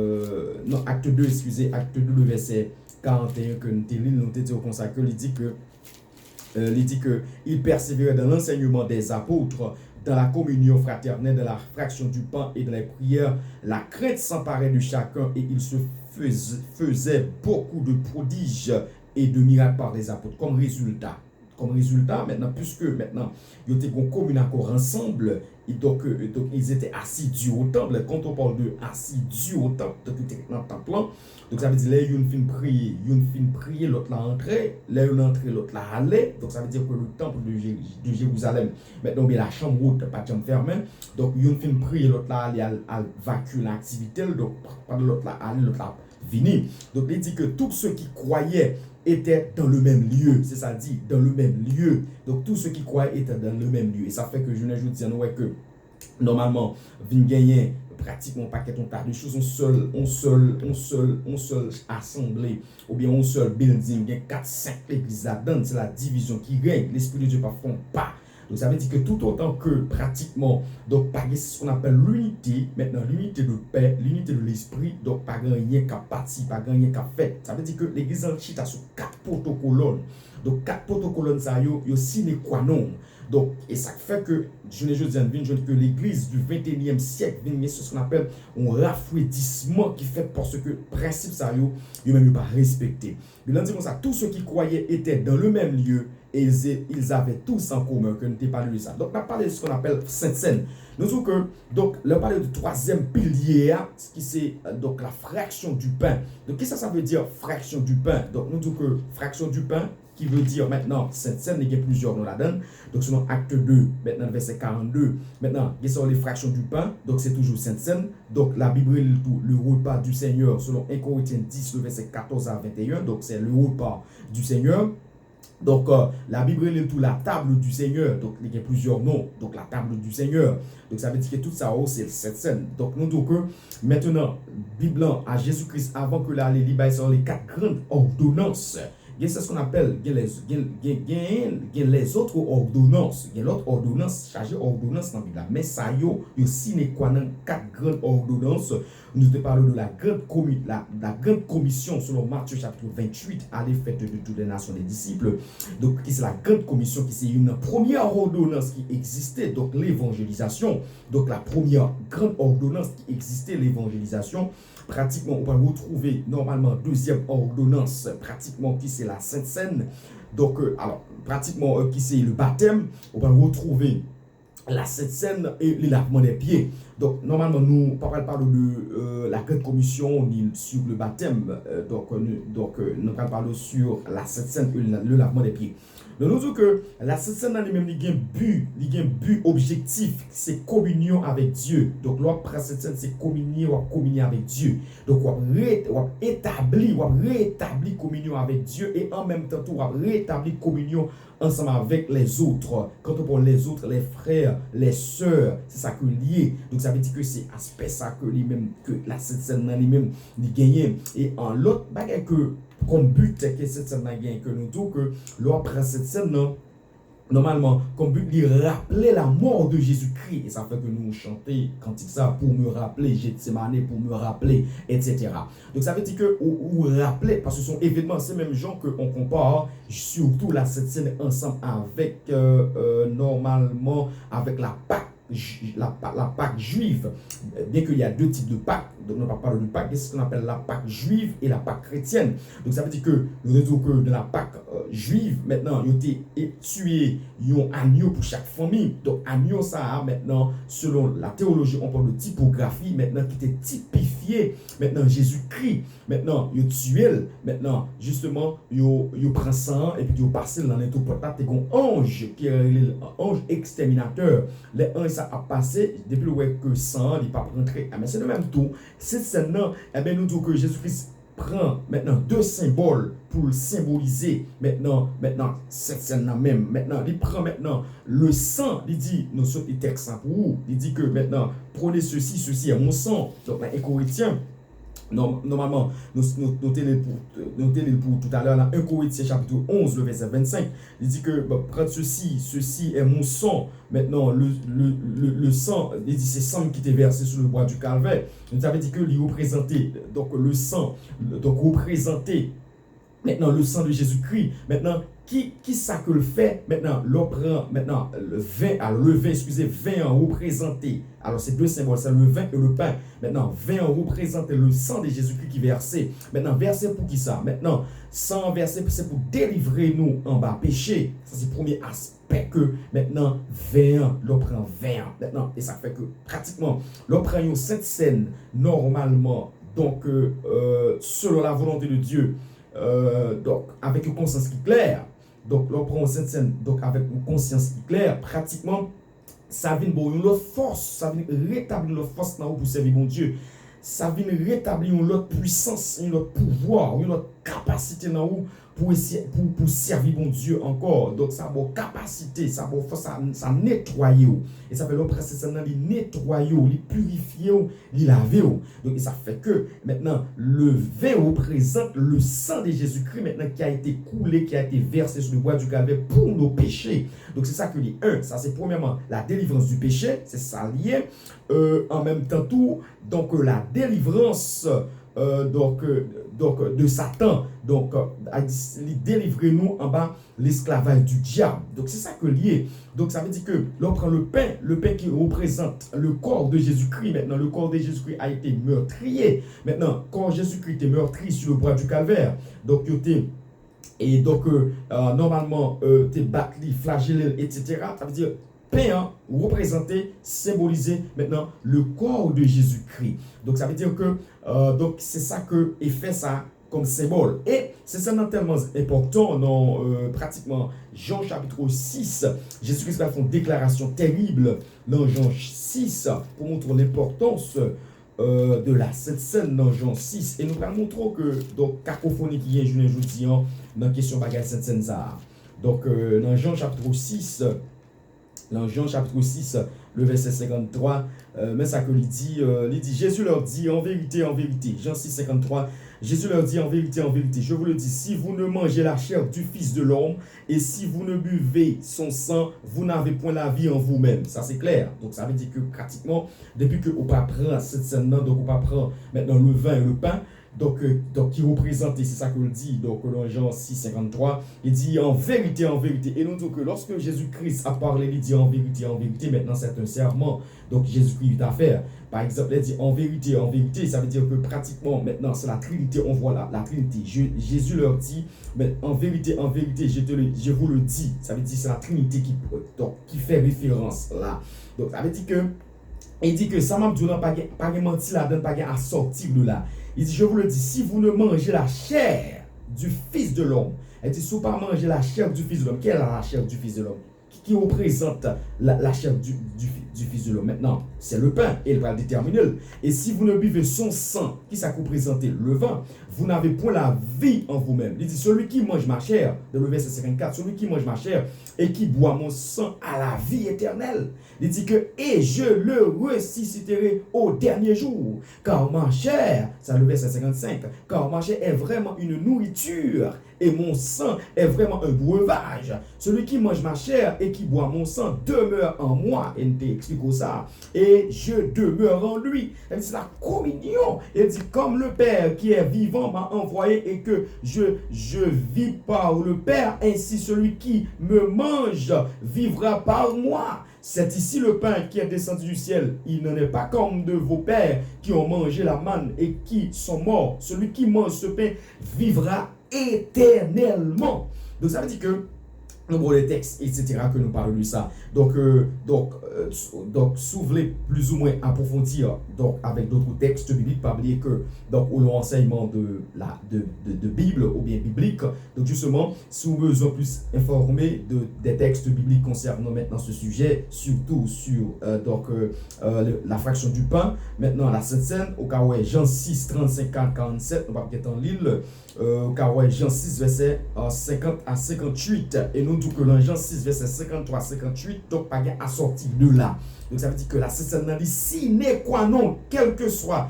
non acte 2 excusez acte 2 le verset 41 que nous dit comme ça que il dit que il persévérait dans l'enseignement des apôtres, dans la communion fraternelle, dans la fraction du pain et dans les prières. La crainte s'emparait de chacun et il se faisait beaucoup de prodiges et de miracles par les apôtres comme résultat. Maintenant, puisque maintenant, ils étaient en commun accord ensemble, et donc ils étaient assidus au temple. Quand on parle de assidus au temple, donc ils étaient dans le temple. Donc ça veut dire, là, ils ont fin prier, l'autre l'a entré, là, ils ont entré, l'autre l'a allé. Donc ça veut dire que le temple de Jérusalem, maintenant, la chambre haute, pas de fermée. Donc ils ont fin prier, l'autre l'a allé à vaincu l'activité, donc pendant l'autre l'a allé, l'autre l'a venu. Donc il dit que tous ceux qui croyaient étaient dans le même lieu, c'est ça dit, dans le même lieu. Donc tous ceux qui croyaient étaient dans le même lieu. Et ça fait que je ne dis que normalement, vient gagner pratiquement pas un tas de choses, on seul assemblée, ou bien on seul building, 4-5 églises là-dedans, c'est la division qui règne, l'Esprit de Dieu ne font pas. Donc ça veut dire que tout autant que pratiquement, donc pas ce qu'on appelle l'unité, maintenant l'unité de paix, l'unité de l'esprit, donc pas rien qu'à partie, pas rien qu'à fait. Ça veut dire que l'église en chita sur 4 protocolons. Donc 4 protocolons ça yo sine qua non. Donc et ça fait que je dis que l'église du 21e siècle vient ce qu'on appelle un rafraîchissement qui fait parce que principe ça yo même pas respecté. Mais là dit comme ça, tous ceux qui croyaient étaient dans le même lieu et ils avaient tous en commun que nous t'ai parlé de ça. Donc on a parlé de ce qu'on appelle Sainte Seine. Nous disons que donc on a parlé du troisième pilier qui c'est donc la fraction du pain. Donc qu'est-ce que ça veut dire fraction du pain? Donc nous disons que fraction du pain qui veut dire maintenant Sainte Seine, il y a plusieurs noms là-dedans. Donc selon acte 2, maintenant verset 42, maintenant il y a les fractions du pain, donc c'est toujours Sainte Seine. Donc la Bible dit le repas du Seigneur selon 1 Corinthiens 10, le verset 14 à 21, donc c'est le repas du Seigneur. Donc, la Bible est tout la table du Seigneur. Donc, il y a plusieurs noms. Donc, la table du Seigneur. Donc, ça veut dire que tout ça, c'est cette scène. Donc, nous disons que maintenant, Bible à Jésus-Christ, avant que là, les les 4 grandes ordonnances. C'est ce qu'on appelle les autres ordonnances. Il y a l'autre ordonnance, chargée ordonnance dans la Bible. Mais ça, il y a sine qua non 4 grandes ordonnances. Nous te parlons de la grande commission selon Matthieu chapitre 28 à l'effet de toutes les nations des disciples. Donc, c'est la grande commission qui c'est une première ordonnance qui existait, donc l'évangélisation. Donc, la première grande ordonnance qui existait, l'évangélisation. Pratiquement, on va retrouver normalement deuxième ordonnance, pratiquement qui c'est la Sainte Seine. Donc, alors, pratiquement qui c'est le baptême, on va retrouver la Sainte Seine et le lavement des pieds. Donc, normalement, nous parlons de la grande commission sur le baptême. Nous parlons sur la Sainte Seine et le lavement des pieds. Donc, nous disons que la Sainte Seine, il y a un but objectif, c'est communion avec Dieu. Donc, l'autre Sainte Seine, c'est communier avec Dieu. Donc, on rétablir communion avec Dieu et en même temps, on va rétablir communion ensemble avec les autres. Quand on parle les autres, les frères, les sœurs, c'est ça que lié. Donc, ça veut dire que c'est aspect ça que la Sainte Seine, lui-même, il gagne. Et en l'autre, que comme but que cette scène que nous disons que l'autre cette scène normalement comme but il rappeler la mort de Jésus-Christ et ça fait que nous chantons cantique ça pour me rappeler Gethsémane pour me rappeler etc. Donc ça veut dire que ou rappeler parce que ce sont événements ces mêmes gens que on compare surtout la cette scène ensemble avec normalement avec la Pâque. La Pâque juive, bien qu'il y a deux types de Pâques, donc on ne va pas parler de Pâque, c'est ce qu'on appelle la Pâque juive et la Pâque chrétienne. Donc ça veut dire que nous disons que de la Pâque juive, maintenant, il a été tué un agneau pour chaque famille. Donc agneau, ça maintenant, selon la théologie, on parle de typographie, maintenant qui était typifié, maintenant Jésus-Christ, maintenant il tué, maintenant justement, il prend sang et puis il passe dans l'interprétation, et un ange qui est l'ange exterminateur. Les anges ça a passé depuis que sang il pas rentrer mais c'est le même tout cette scène là nous disons que Jésus-Christ prend maintenant deux symboles pour symboliser maintenant cette scène là même maintenant il prend maintenant le sang il dit nous sommes les textes pour vous il dit que maintenant prenez ceci est mon sang donc les Corinthiens normalement, nous tenons pour tout à l'heure, dans 1 Corinthiens chapitre 11, le verset 25, il dit que prendre ceci est mon sang. Maintenant, le sang, il dit c'est sang qui était versé sur le bois du calvaire. Ça veut dire que il représentait, donc le sang, donc représentait maintenant le sang de Jésus-Christ. Maintenant, qui ça que le fait maintenant l'on prend maintenant le vin en représenté alors c'est deux symboles c'est le vin et le pain maintenant vin en représenté le sang de Jésus-Christ qui versé maintenant versé pour qui ça maintenant sang versé c'est pour délivrer nous en bas péché ça c'est le premier aspect que maintenant vin l'on prend vin maintenant et ça fait que pratiquement l'on prend une sainte scène normalement donc selon la volonté de Dieu donc avec une conscience qui est claire. Donc, l'on prend cette scène donc avec une conscience qui est claire, pratiquement, ça vient une autre force, ça vient rétablir une force pour servir mon Dieu. Ça vient rétablir une autre puissance, une autre pouvoir, une autre capacité pour servir mon Dieu encore. Donc, ça a une capacité, ça a une force, ça nettoyer. Et ça fait l'autre c'est il nettoyer, il purifier, il laver. Donc, ça fait que maintenant, le vin représente le sang de Jésus-Christ maintenant qui a été coulé, qui a été versé sur le bois du calvaire pour nos péchés. Donc, c'est ça que dit ça c'est premièrement la délivrance du péché, c'est ça lié. En même temps, tout, donc la délivrance de Satan, donc délivrer-nous en bas l'esclavage du diable. Donc c'est ça que lié. Donc ça veut dire que l'on prend le pain qui représente le corps de Jésus-Christ. Maintenant le corps de Jésus-Christ a été meurtrier. Maintenant quand Jésus-Christ était meurtri sur le bois du calvaire, donc et donc normalement t'es battu, flagellé, etc. Ça veut dire pain représenter, symboliser maintenant le corps de Jésus-Christ. Donc ça veut dire que donc c'est ça que et fait ça comme symbole. Et c'est ça tellement important dans pratiquement Jean chapitre 6. Jésus-Christ va faire une déclaration terrible dans Jean 6 pour montrer l'importance de la Sainte Seine dans Jean 6. Et nous allons montrer que donc cacophonie qui vient jeudi dans la question bagage Sainte Seine ça. Donc dans Jean chapitre 6, le verset 53, mais ça que il dit, Jésus leur dit en vérité, Jean 6, 53, Jésus leur dit en vérité, je vous le dis, si vous ne mangez la chair du Fils de l'homme et si vous ne buvez son sang, vous n'avez point la vie en vous-même. Ça c'est clair. Donc ça veut dire que pratiquement, depuis que on pas prend cette scène-là, donc on pas prend maintenant le vin et le pain, donc qui représente, c'est ça qu'il dit, donc dans Jean 6, 53, il dit en vérité, et nous disons que lorsque Jésus-Christ a parlé, il dit en vérité, maintenant c'est un serment, donc Jésus-Christ a fait. Par exemple, il dit en vérité, ça veut dire que pratiquement maintenant c'est la Trinité, on voit la Trinité. Jésus leur dit, mais en vérité, je vous le dis, ça veut dire c'est la Trinité qui fait référence là. Donc ça veut dire que, il dit que ça m'a dit pas menti là, pas à sortir de là. Il dit, je vous le dis, si vous ne mangez la chair du Fils de l'homme, il dit, si vous ne pas manger la chair du Fils de l'homme, quelle est la chair du Fils de l'homme? Qui représente la chair du Fils de l'homme? Maintenant, c'est le pain, et il va le déterminer. Et si vous ne buvez son sang, qui ça représente le vin, vous n'avez point la vie en vous-même. Il dit, celui qui mange ma chair, dans le verset 54, celui qui mange ma chair et qui boit mon sang a la vie éternelle. Il dit que, et je le ressusciterai au dernier jour. Car ma chair, c'est le verset 55, car ma chair est vraiment une nourriture et mon sang est vraiment un breuvage. Celui qui mange ma chair et qui boit mon sang demeure en moi. Et nous expliquons ça. Et je demeure en lui. C'est la communion. Il dit, comme le Père qui est vivant m'a envoyé et que je vis par le Père, ainsi celui qui me mange vivra par moi. C'est ici le pain qui est descendu du ciel. Il n'en est pas comme de vos pères qui ont mangé la manne et qui sont morts. Celui qui mange ce pain vivra éternellement. Donc ça veut dire que nombre de textes, etc., que nous parlons de ça. Donc, si vous voulez plus ou moins approfondir donc, avec d'autres textes bibliques, pas oublier que donc, l'enseignement de Bible ou bien biblique, donc justement, si vous besoin plus informé des textes bibliques concernant maintenant ce sujet, surtout sur la fraction du pain, maintenant la Sainte Seine, au cas où Jean 6, 35, 47, on va peut-être en lire, au cas où Jean 6, verset 50 à 58, et nous disons que dans Jean 6, verset 53 à 58, donc pas à sortir de là. Donc ça veut dire que la Sainte Seine dit si n'est quoi non, quel que soit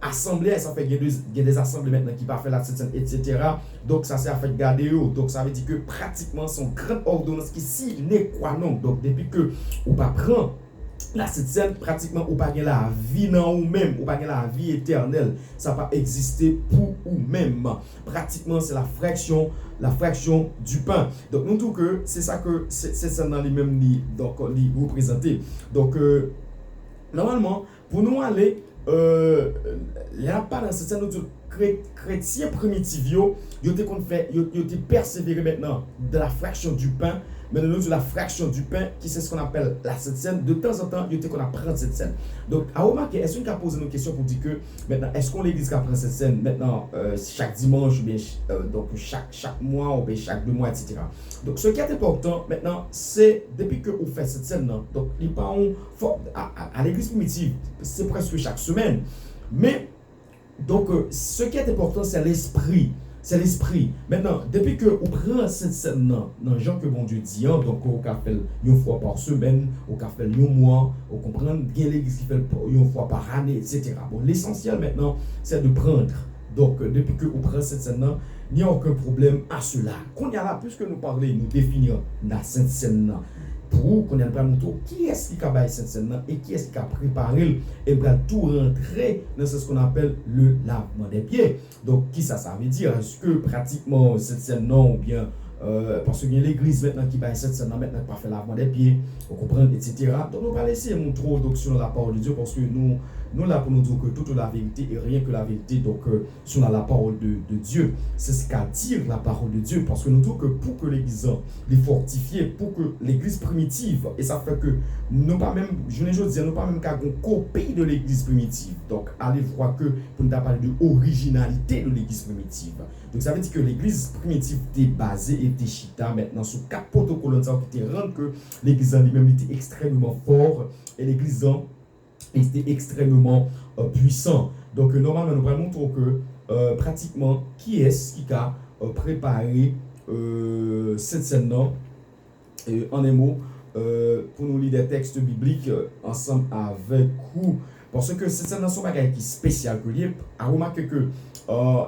assemblée, ça fait qu'il y a des assemblées maintenant qui va faire la Sainte Seine, etc. Donc ça c'est à faire garder eux. Donc ça veut dire que pratiquement son grande ordonnance qui si n'est quoi non. Donc depuis que on va prendre la Sainte Seine, pratiquement, ou pas la vie dans ou même, ou pas la vie éternelle, ça va exister pour ou même. Pratiquement, c'est la fraction du pain. Donc, nous, tout que c'est ça que c'est ça dans les mêmes donc les représenter. Donc, normalement, pour nous aller, là, pas dans cette scène, chrétiens primitifs, ils ont persévéré maintenant de la fraction du pain. Mais nous avons la fraction du pain, qui c'est ce qu'on appelle la Sainte Seine. De temps en temps, il y a qu'on apprend cette scène. Donc, à remarquer, est-ce qu'on a posé une question pour dire que maintenant, est-ce qu'on l'église qui apprend cette scène maintenant, chaque dimanche, ou bien donc chaque mois, ou bien chaque 2 mois, etc. Donc, ce qui est important maintenant, c'est depuis que vous faites cette scène, donc, les parents, à l'église primitive, c'est presque chaque semaine. Mais, donc, ce qui est important, c'est l'esprit. C'est l'esprit. Maintenant, depuis que vous prenez cette scène dans Jean que bon Dieu dit, donc on fait une fois par semaine, on fait un mois, on comprend bien l'église qui fait une fois par année, etc. Bon, l'essentiel maintenant, c'est de prendre. Donc, depuis que vous prenez cette scène, il n'y a aucun problème à cela. Qu'on y a là, puisque nous parlons, nous définir la Sainte Seine, pour qu'on ait pas montré qui est-ce qui a baillé cette scène et qui est-ce qui a préparé et va tout rentrer dans ce qu'on appelle le lavement des pieds. Donc, qui ça veut dire? Est-ce que pratiquement cette scène, non, ou bien parce qu'il y a l'église maintenant qui va essayer maintenant pas faire lavement des pieds, vous comprenez, etc. Donc nous allons laisser montrer donc sur la parole de Dieu parce que nous là pour nous dire que toute la vérité et rien que la vérité donc sur la parole de Dieu. C'est ce qu'a dit la parole de Dieu parce que nous trouvons que pour que l'église les fortifier, pour que l'église primitive, et ça fait que nous pas même, je ne veux dire, nous pas même qu'à une copie de l'église primitive. Donc allez voir que pour nous parler de originalité de l'église primitive. Donc ça veut dire que l'église primitive était basée et était chita maintenant sur 4 protocoles qui te rendent que l'église en lui-même était extrêmement fort et l'église était extrêmement puissant. Donc normalement nous allons montrer que pratiquement qui est-ce qui a préparé cette scène-là en un mot pour nous lire des textes bibliques ensemble avec vous. Parce que cette scène-là sont bagaille qui spécial que lié. À remarquer que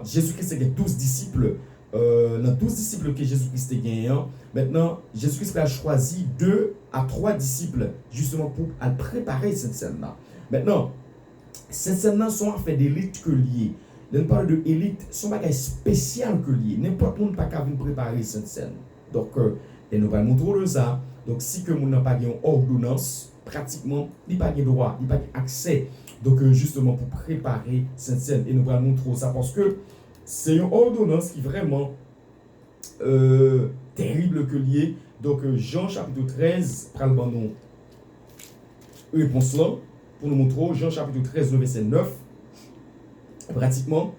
Jésus-Christ a 12 disciples. Dans 12 disciples que Jésus-Christ a gagné, maintenant Jésus-Christ a choisi 2 à 3 disciples justement pour préparer cette scène-là. Maintenant, cette scène-là sont en fait d'élite que liées. On parle de élite, sont bagaille spécial que lié. N'importe qui n'a pas qu'à venir préparer cette scène. Donc, et nous allons montrer ça. Donc, si que nous n'avons pas une ordonnance, pratiquement, il n'y a pas de droit, il n'y a pas d'accès. Donc, justement, pour préparer cette scène. Et nous allons montrer ça parce que c'est une ordonnance qui est vraiment terrible que lié. Donc, Jean chapitre 13, pral ban nous réponse là, pour nous montrer. Jean chapitre 13, le verset 9. Pratiquement,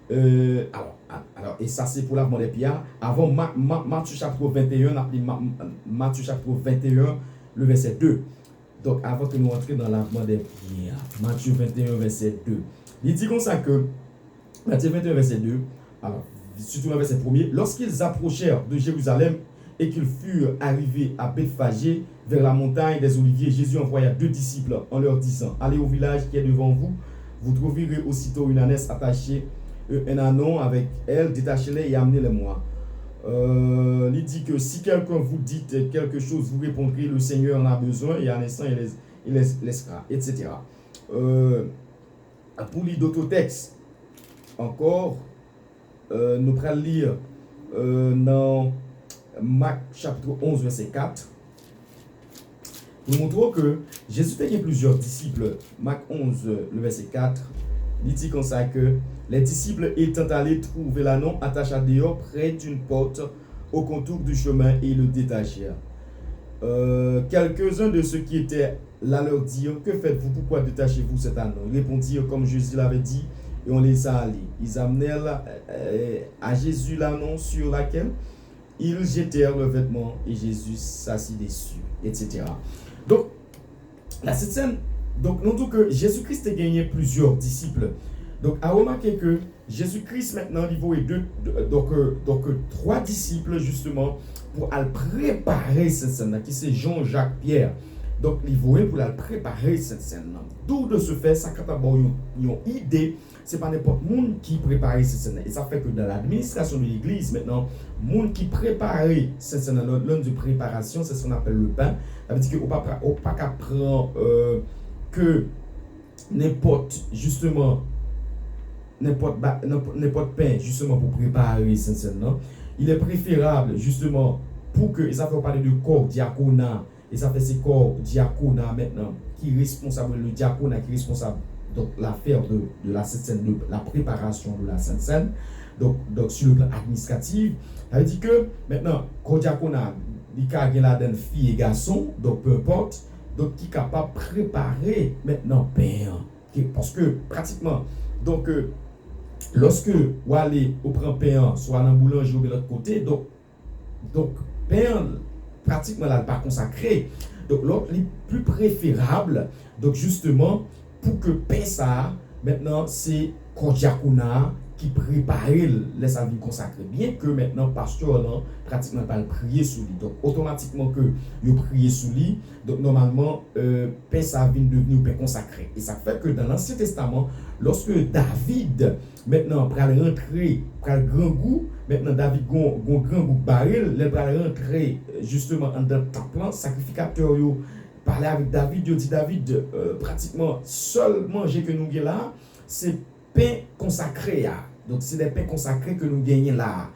alors, et ça c'est pour lavement des pieds. Avant Matthieu chapitre 21, appelé Matthieu chapitre 21, le verset 2. Donc, avant que nous entrions dans lavement des pieds, Matthieu 21, verset 2. Il dit comme ça que, Matthieu 21, verset 2, alors, surtout le verset 1er, lorsqu'ils approchèrent de Jérusalem et qu'ils furent arrivés à Bethphagée, vers la montagne des Oliviers, Jésus envoya 2 disciples en leur disant, allez au village qui est devant vous. Vous trouverez aussitôt une ânesse attachée, un ânon avec elle, détachez-les et amenez-les-moi. Il dit que si quelqu'un vous dit quelque chose, vous répondrez, le Seigneur en a besoin, et en instant, il laissera, etc. Pour lire d'autres textes, encore, nous allons lire dans Marc chapitre 11, verset 4. Nous montrons que Jésus a plusieurs disciples. Marc 11, le verset 4, il dit comme ça que les disciples étant allés trouver l'ânon attaché à dehors près d'une porte au contour du chemin et le détachèrent. Quelques-uns de ceux qui étaient là leur dirent, que faites-vous, pourquoi détachez-vous cet ânon? Ils répondirent comme Jésus l'avait dit et on les a allés. Ils amenèrent à Jésus l'ânon sur laquelle ils jetèrent le vêtement et Jésus s'assit dessus, etc. Donc, là, cette scène, donc, nous disons que Jésus-Christ a gagné plusieurs disciples. Donc, à remarquer que Jésus-Christ, maintenant, il voit donc 3 disciples, justement, pour préparer cette scène-là, qui c'est Jean, Jacques, Pierre. Donc, il voit pour préparer cette scène-là. D'où de ce fait, ça, quand ils ont une idée, ce n'est pas n'importe qui qui prépare cette scène-là. Et ça fait que dans l'administration de l'église, maintenant, le monde qui prépare cette scène-là, l'un de préparation, c'est ce qu'on appelle le pain. Ça veut dire qu'on ne peut pas prendre que n'importe, justement, n'importe pain, justement, pour préparer cette scène-là. Il est préférable, justement, pour que, et ça fait parler de corps diaconat, et ça fait ces corps diaconat maintenant, qui est responsable, le diaconat qui est responsable de l'affaire de la Sainte Seine, de la préparation de la Sainte Seine, donc sur le plan administratif. Ça veut dire que maintenant, corps diaconat, il y a là filles et garçons, donc peu importe, donc qui est capable de préparer maintenant pain. Parce que pratiquement, donc lorsque vous allez au prend pain, soit dans le boulanger ou de l'autre côté, donc pain pratiquement là pas consacré. Donc l'autre est plus préférable, donc justement pour que pain ça maintenant c'est diaconat qui prépare les avis consacrés, bien que maintenant pasteur là pratiquement pas prier sous lui, donc automatiquement que il prier sous lui, donc normalement pain ça vient devenir pain consacré. Et ça fait que dans l'Ancien Testament, lorsque David maintenant pour rentrer pour le grand goût, maintenant David gon grand goût baril, il va rentrer justement dans le temple, sacrificateur yo parler avec David, il dit David pratiquement seul manger que nous gagnons là, c'est pain consacré. Donc c'est les pains consacrés que nous gagnons là.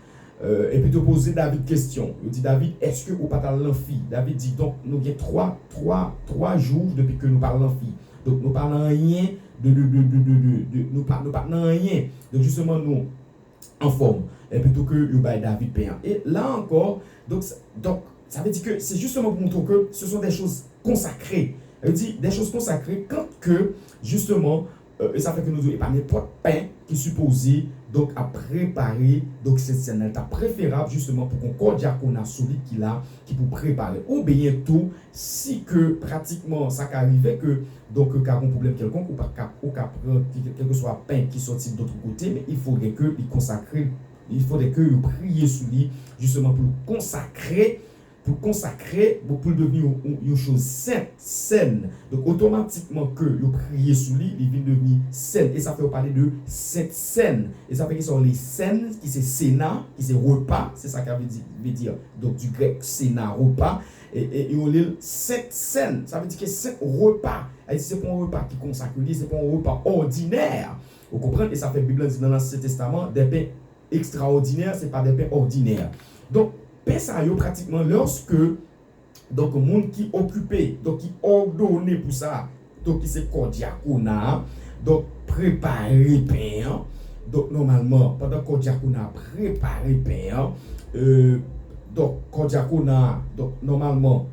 et puis te poser David question. Il dit David, est-ce que vous pas l'enfie? David dit donc nous avons trois jours depuis que nous parlons fille. Donc nous parlons rien nous parlons rien. Donc justement nous en forme. Et plutôt que le bail David payant. Et là encore, donc ça veut dire que c'est justement pour montrer que ce sont des choses consacrées. Elle dit des choses consacrées quand que justement et ça fait que nous devons pas n'importe pain qui est supposé donc à préparer donc cette scène est préférable justement pour qu'on cordia qu'on a solide qu'il a qui pour préparer ou bien tout si que pratiquement ça arrivait que donc car un problème quelconque ou pas quel que soit pain qui sortit de l'autre côté mais il faudrait que il consacrer il faudrait que vous priez sur lui justement pour consacrer pour devenir une chose saine. Donc automatiquement que vous priez sur lui, il vient devenir saine. Et ça fait parler de cette scène. Et ça fait que ce sont les scènes qui c'est sénat, qui c'est repas, c'est ça qu'elle veut dire. Donc du grec sénat, repas. Et on lit cette scène, ça veut dire que c'est repas. Et c'est pas un repas qui consacre, c'est pas un repas ordinaire. Vous comprenez? Et ça fait Bible dit dans l'Ancien Testament, des pains extraordinaires, c'est pas des pains ordinaires. Donc pain ça yo pratiquement lorsque donc monde qui occupé donc qui ordonné pour ça donc qui c'est diaconat donc préparer pain donc normalement pendant que diaconat préparer pain donc diaconat donc normalement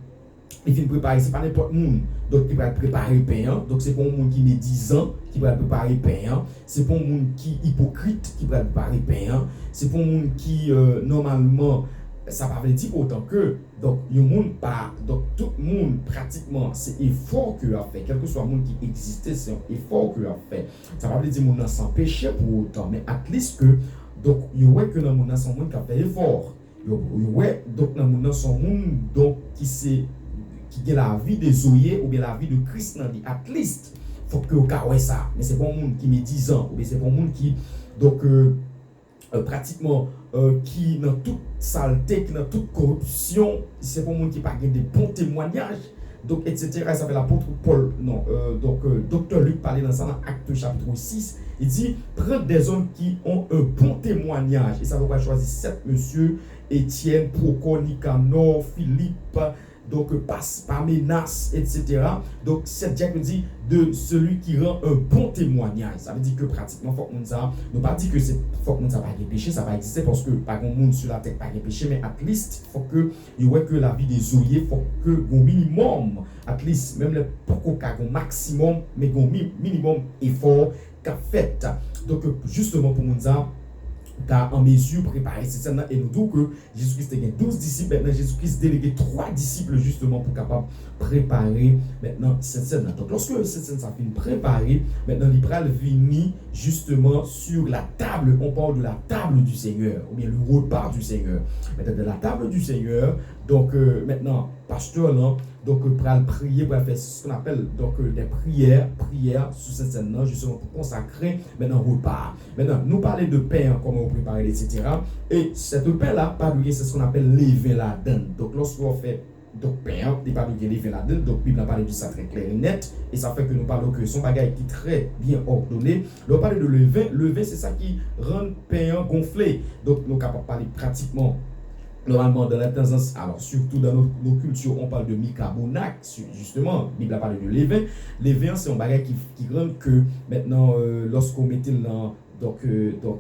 il vient préparer c'est pas n'importe monde donc qui va préparer pain donc c'est pas un monde qui met 10 ans qui va préparer pain c'est pas un monde qui hypocrite qui va préparer pain c'est pas un monde qui normalement ça va veut dire autant que donc le monde pas donc tout le monde pratiquement c'est effort que a fait quel que soit le monde qui existait c'est un effort que a fait ça va veut dire monde sans péché pour autant mais at least que donc il ouais que dans monde sans monde qui a fait effort ouais donc dans monde sans monde donc qui a la vie de Zoé ou bien la vie de Christ dans dit at least faut que vous ouais ça mais c'est pas un monde qui met 10 ans ou bien c'est pas un monde qui donc pratiquement qui dans toute saleté, qui dans toute corruption, c'est pour monde qui pas des bons témoignages, donc etc. Ça fait l'apôtre Paul, non, docteur Luc parlait dans ça dans Actes chapitre 6, il dit prendre des hommes qui ont un bon témoignage, et ça va choisir 7 monsieur, Étienne, Procor, Nicanor, Philippe, donc Parménas, etc. Donc cette diacre dit de celui qui rend un bon témoignage. Ça veut dire que pratiquement faut qu'on ça, ne pas dire que c'est faut qu'on ça pas de péché, ça va exister parce que pas grand monde sur la terre pas de péché, mais at least faut que il ouais que la vie des ouvriers faut que au minimum, at least même le pour qu'on maximum, mais au minimum effort qu'a fait. Donc justement pour nous ça car en mesure préparer cette scène et nous dit que Jésus-Christ a 12 disciples maintenant Jésus-Christ délégué 3 disciples justement pour capable préparer maintenant cette scène donc lorsque cette scène ça finit préparer maintenant l'Ibral venir justement sur la table on parle de la table du Seigneur ou bien le repas du Seigneur maintenant de la table du Seigneur donc maintenant pasteur là donc pour prier pour faire ce qu'on appelle donc des prières sur cette scène là justement pour consacrer maintenant repas maintenant nous parler de pain comment on prépare etc et cette pain là pas de c'est ce qu'on appelle levain là-dedans donc lorsqu'on fait donc pain il pas de levain là-dedans donc Bible a parlé de ça très clair et net et ça fait que nous parlons que son bagage qui est très bien ordonné on parle de levain c'est ça qui rend pain gonflé donc nous capable parler pratiquement normalement dans la tendance, alors surtout dans nos cultures, on parle de bicarbonate, justement, la Bible a parlé de levain. Levain, c'est un bagage qui rend que maintenant, lorsqu'on mettait dans, donc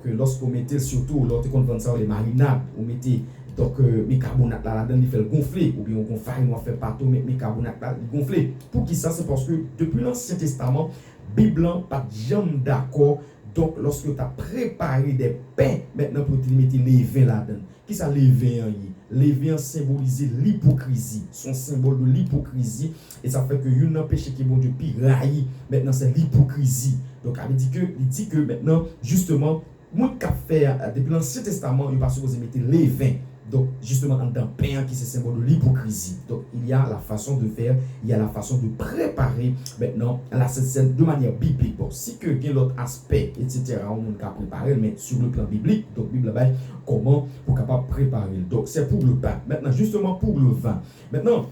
lorsqu'on mettait surtout, lorsqu'on vend ça les marinades, on mettait donc bicarbonate là-dedans, il fait le gonfler, ou bien on farine, on fait partout, mais bicarbonate là, il gonfler. Pour qui ça? C'est parce que depuis l'Ancien Testament, Bible pas jamais d'accord. Donc, lorsque tu as préparé des pains, maintenant pour te mettre les vins là-dedans, qui ça les vins? Les vins symbolisent l'hypocrisie, sont symbole de l'hypocrisie, et ça fait que il y a un péché qui est bon Dieu piraille, maintenant c'est l'hypocrisie. Donc, il dit que maintenant, justement, moi qui a fait depuis l'Ancien Testament, il n'est pas supposé mettre les vins. Donc, justement, en tant que pain qui c'est symbole de l'hypocrisie. Donc, il y a la façon de faire, il y a la façon de préparer maintenant la scène de manière biblique. Bon, si que il y a l'autre aspect, etc., on peut préparer, mais sur le plan biblique, donc, Bible là comment pour capable préparer. Donc, c'est pour le pain. Maintenant, justement, pour le vin. Maintenant,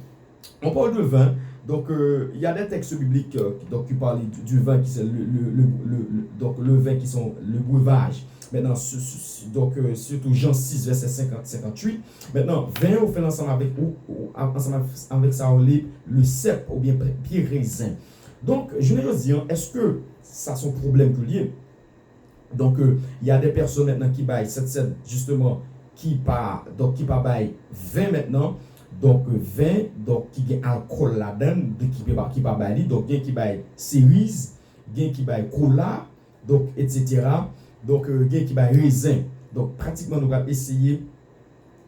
on parle de vin. Donc, il y a des textes bibliques donc, qui parlent du vin, qui c'est donc, le vin qui sont le breuvage. Maintenant, surtout Jean 6, verset 50-58. Maintenant, vin ou fait ensemble avec ça, le cep ou bien pied raisin. Donc, je veux dire, est-ce que ça son problème que lié? Donc, il y a des personnes maintenant qui baillent cette justement, qui pas bail vin maintenant. Donc, vin, donc, qui a alcool là-dedans, qui pas bail, donc, il y a qui baille cerise, il y a qui baille cola, donc, etc. Donc, il y a qui baille raisin. Donc, pratiquement, nous allons essayer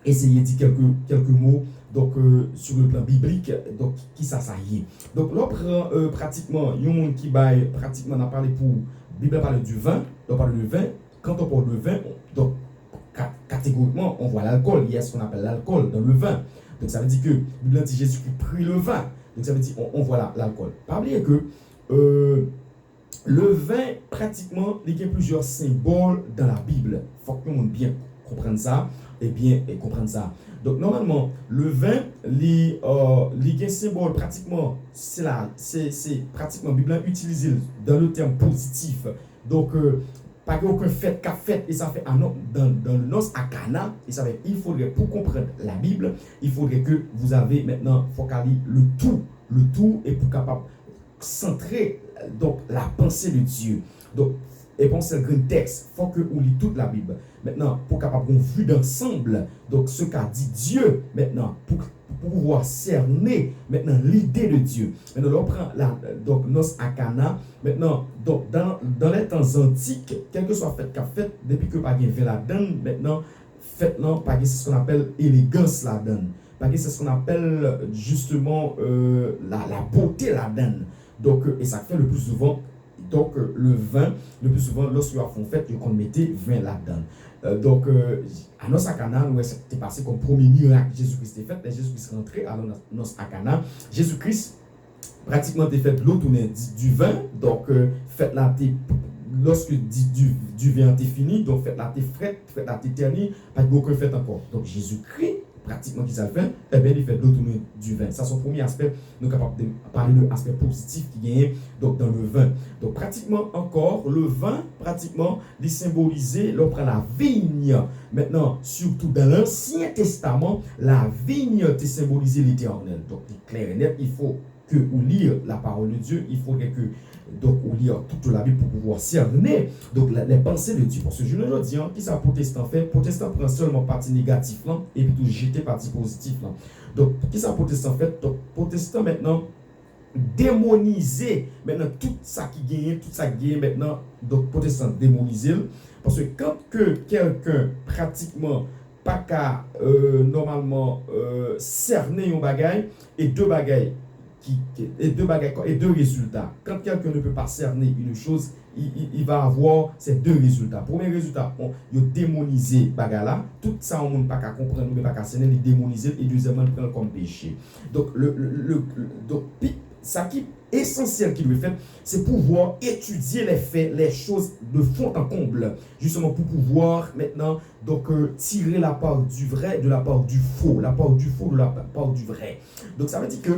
de dire quelques mots donc, sur le plan biblique, donc, qui ça y est. Donc, là, on prend pratiquement, il y a un monde qui baille, pratiquement, on a parlé pour, la Bible parle du vin, on parle du vin. Quand on parle de vin, donc, catégoriquement, on voit l'alcool. Il y a ce qu'on appelle l'alcool dans le vin. Donc, ça veut dire que la Bible dit Jésus qui prit le vin. Donc, ça veut dire on voit l'alcool. Pas oublier que le vin, pratiquement, il y a plusieurs symboles dans la Bible. Il faut que tout le monde bien comprenne ça et comprendre ça. Donc, normalement, le vin, il y a un symbole pratiquement, c'est pratiquement, la Bible utilise dans le terme positif. Donc, pas aucun fait qu'a fait, et ça fait dans le nos à Cana, et ça fait, il faudrait, pour comprendre la Bible, il faudrait que vous avez maintenant focalisé le tout, et pour capable centrer donc la pensée de Dieu. Donc, et penser le grand texte, il faut que vous lisez toute la Bible. Maintenant, pour capable une vue d'ensemble, donc ce qu'a dit Dieu, maintenant, pour pouvoir cerner maintenant l'idée de Dieu. Maintenant, on prend donc nos akana. Maintenant, donc, dans les temps antiques, quel que soit fait qu'a fait, depuis que pas gain la donne, maintenant, fait non, pas c'est ce qu'on appelle élégance la donne. Pas c'est ce qu'on appelle justement la beauté la donne. Donc, et ça fait le plus souvent. Donc, le vin, le plus souvent, lorsqu'il y a une fête, on mettait vin là-dedans. Donc, à nos akana, c'était passé comme premier miracle Jésus-Christ est fait. Et Jésus-Christ est rentré à nos akana. Jésus-Christ, pratiquement, était fait l'eau tournée du vin. Donc, faites la lorsque du vin est fini, donc faites la fête, faites la ternie, pas de aucun fait encore. Donc, Jésus-Christ, pratiquement qui ça le fait, eh bien il fait l'eau tournée du vin. Ça, c'est son premier aspect. Nous sommes capables de parler de l'aspect positif qui gagne donc dans le vin. Donc pratiquement encore, le vin, pratiquement, il symbolisé, l'on prend la vigne. Maintenant, surtout dans l'Ancien Testament, la vigne est symbolisée l'Éternel. Donc, clair et net, il faut que vous lire la parole de Dieu, il faudrait que donc on lit toute la Bible pour pouvoir cerner donc les pensées de Dieu. Parce que je le dis, qui ça protestant fait? Protestant prend seulement partie négative là, et puis tout jeter partie positive là. Donc qui ça protestant fait? Donc protestant maintenant démoniser maintenant tout ça qui gagne maintenant, donc protestant démoniser, parce que quand que quelqu'un pratiquement pas qu'à normalement cerner un bagage et deux bagages et deux résultats. Quand quelqu'un ne peut pas cerner une chose, il va avoir ces deux résultats. Premier résultat, il démonisé bagala, tout ça on ne peut pas comprendre, on ne peut pas cerner, il démoniser et deuxièmement il prend comme péché. Donc donc ça qui est essentiel qu'il veut faire, c'est pouvoir étudier les faits, les choses de fond en comble, justement pour pouvoir maintenant donc tirer la part du vrai de la part du faux, la part du faux de la part du vrai. Donc ça veut dire que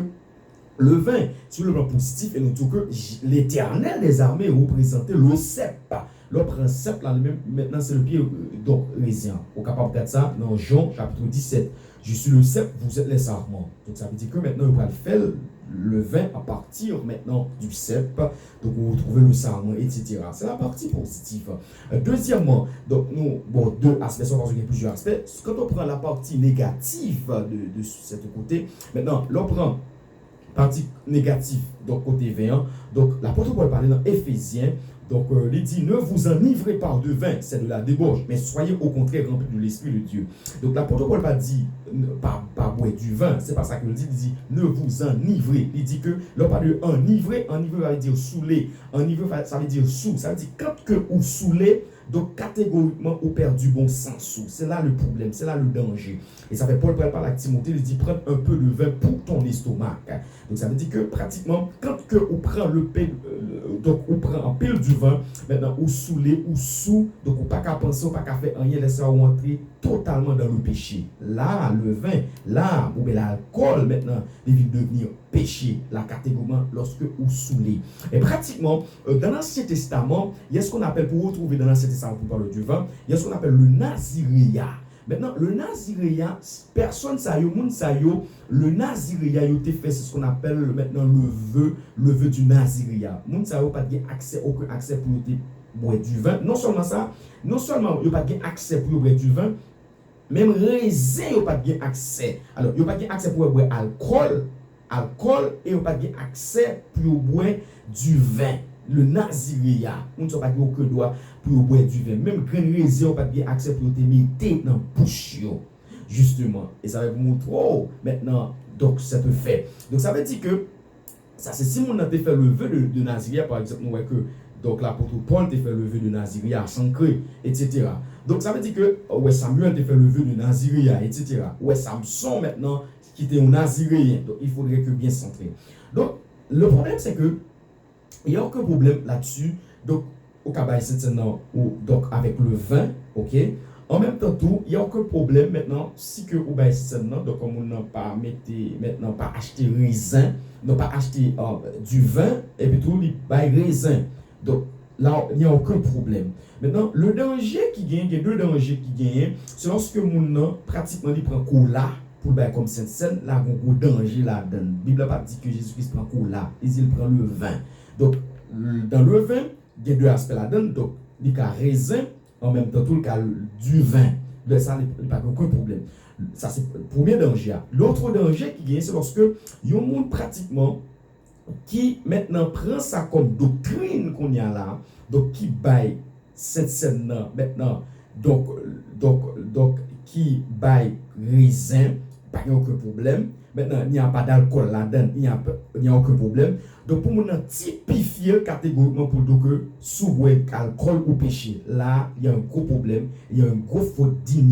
le vin, sur le plan positif, et nous disons que l'Éternel des armées représentait le cep. Le principe, là, maintenant, c'est le pied d'Orézien. Au capable de ça, dans Jean, chapitre 17. Je suis le cep, vous êtes les sarments. Donc, ça veut dire que maintenant, on va faire le vin à partir maintenant du cep. Donc, vous retrouvez le sarment, etc. C'est la partie positive. Deuxièmement, donc, deux aspects, parce qu'il y a plusieurs aspects. Quand on prend la partie négative de ce côté, maintenant, l'on prend partie négative, donc côté vin. Donc l'apôtre Paul parlait dans Éphésiens, donc il dit ne vous enivrez pas de vin, c'est de la débauche, mais soyez au contraire remplis de l'Esprit de Dieu. Donc l'apôtre Paul pas dit pas boire du vin, c'est pas ça qu'il dit ne vous enivrez. Il dit que l'on parle de enivrer, ça veut dire saouler, enivrer ça veut dire sous, ça veut dire quand que ou saouler. Donc catégoriquement, on perd du bon sens. C'est là le problème, c'est là le danger. Et ça fait Paul parle à Timothée, il dit prends un peu de vin pour ton estomac. Donc ça veut dire que pratiquement, quand que on prend donc on prend un pile du vin, maintenant on saoulé ou sous, donc on pas qu'à penser, on pas qu'à faire rien, laisser entrer totalement dans le péché. Là, le vin, là, ou bien l'alcool maintenant, il vient devenir péché, la catégorie lorsque vous saoulez. Et pratiquement, dans l'Ancien Testament, il y a ce qu'on appelle, pour retrouver dans l'Ancien Testament, pour parler du vin, il y a ce qu'on appelle le naziréa. Maintenant, le naziréa, personne ça yo, moun ça yo, le naziréa yo te fait ce qu'on appelle maintenant le vœu du naziréa. Moun ça yo pas de accès, aucun accès pour te boire du vin. Non seulement ça, non seulement yo pas de accès pour boire du vin, même raisin yo pas de accès. Alors, yo pas de accès pour boire alcool et yo pas de accès pour boire du vin. Le naziréa, on ne pas dire aucun droit pour boire du vin. Même grain raisin, on pas bien accès pour te mettre dans la bouche. Justement. Et ça va vous montrer, oh, maintenant, donc ça peut faire. Donc ça veut dire que, ça c'est si on a fait le vœu de naziréa, par exemple, nous voyons que, donc l'apôtre Paul a fait le vœu de naziréa, s'ancrer, etc. Donc ça veut dire que, ouais, Samuel a fait le vœu de naziréa, etc. Ouais, Samson maintenant, qui était un naziréen. Donc il faudrait que bien s'entrer. Donc, le problème c'est que, il n'y a aucun problème là-dessus. Donc, au Kabaï, donc avec le vin, ok. En même temps, il n'y a aucun problème maintenant si que au donc comme on n'a pas maintenant pas acheté raisin, n'a pas acheté du vin et puis tout les raisin. Donc là, il n'y a aucun problème. Maintenant, le danger qui gagne, il y a deux dangers qui gagnent, c'est lorsque mon pratiquement il prend cola pour faire comme cette scène, là, il y a un gros danger là-dedans. La Bible n'a pas dit que Jésus-Christ prend cola, il prend le vin. Donc, dans le vin, il y a deux aspects là-dedans. Donc, il y a raisin, en même temps, tout le cas du vin. De ça, il n'y a pas aucun problème. Ça, c'est le premier danger. L'autre danger qui vient, c'est lorsque il y a un monde pratiquement qui maintenant prend ça comme doctrine qu'on y a là, donc qui baille cette scène-là maintenant, donc qui baille raisin, pas aucun problème. Maintenant, il n'y a pas d'alcool là-dedans, il n'y a aucun problème. Donc, pour nous typifier catégoriquement pour dire que sous alcool ou péché, là, il y a un gros problème, il y a un gros faute d'ignorance.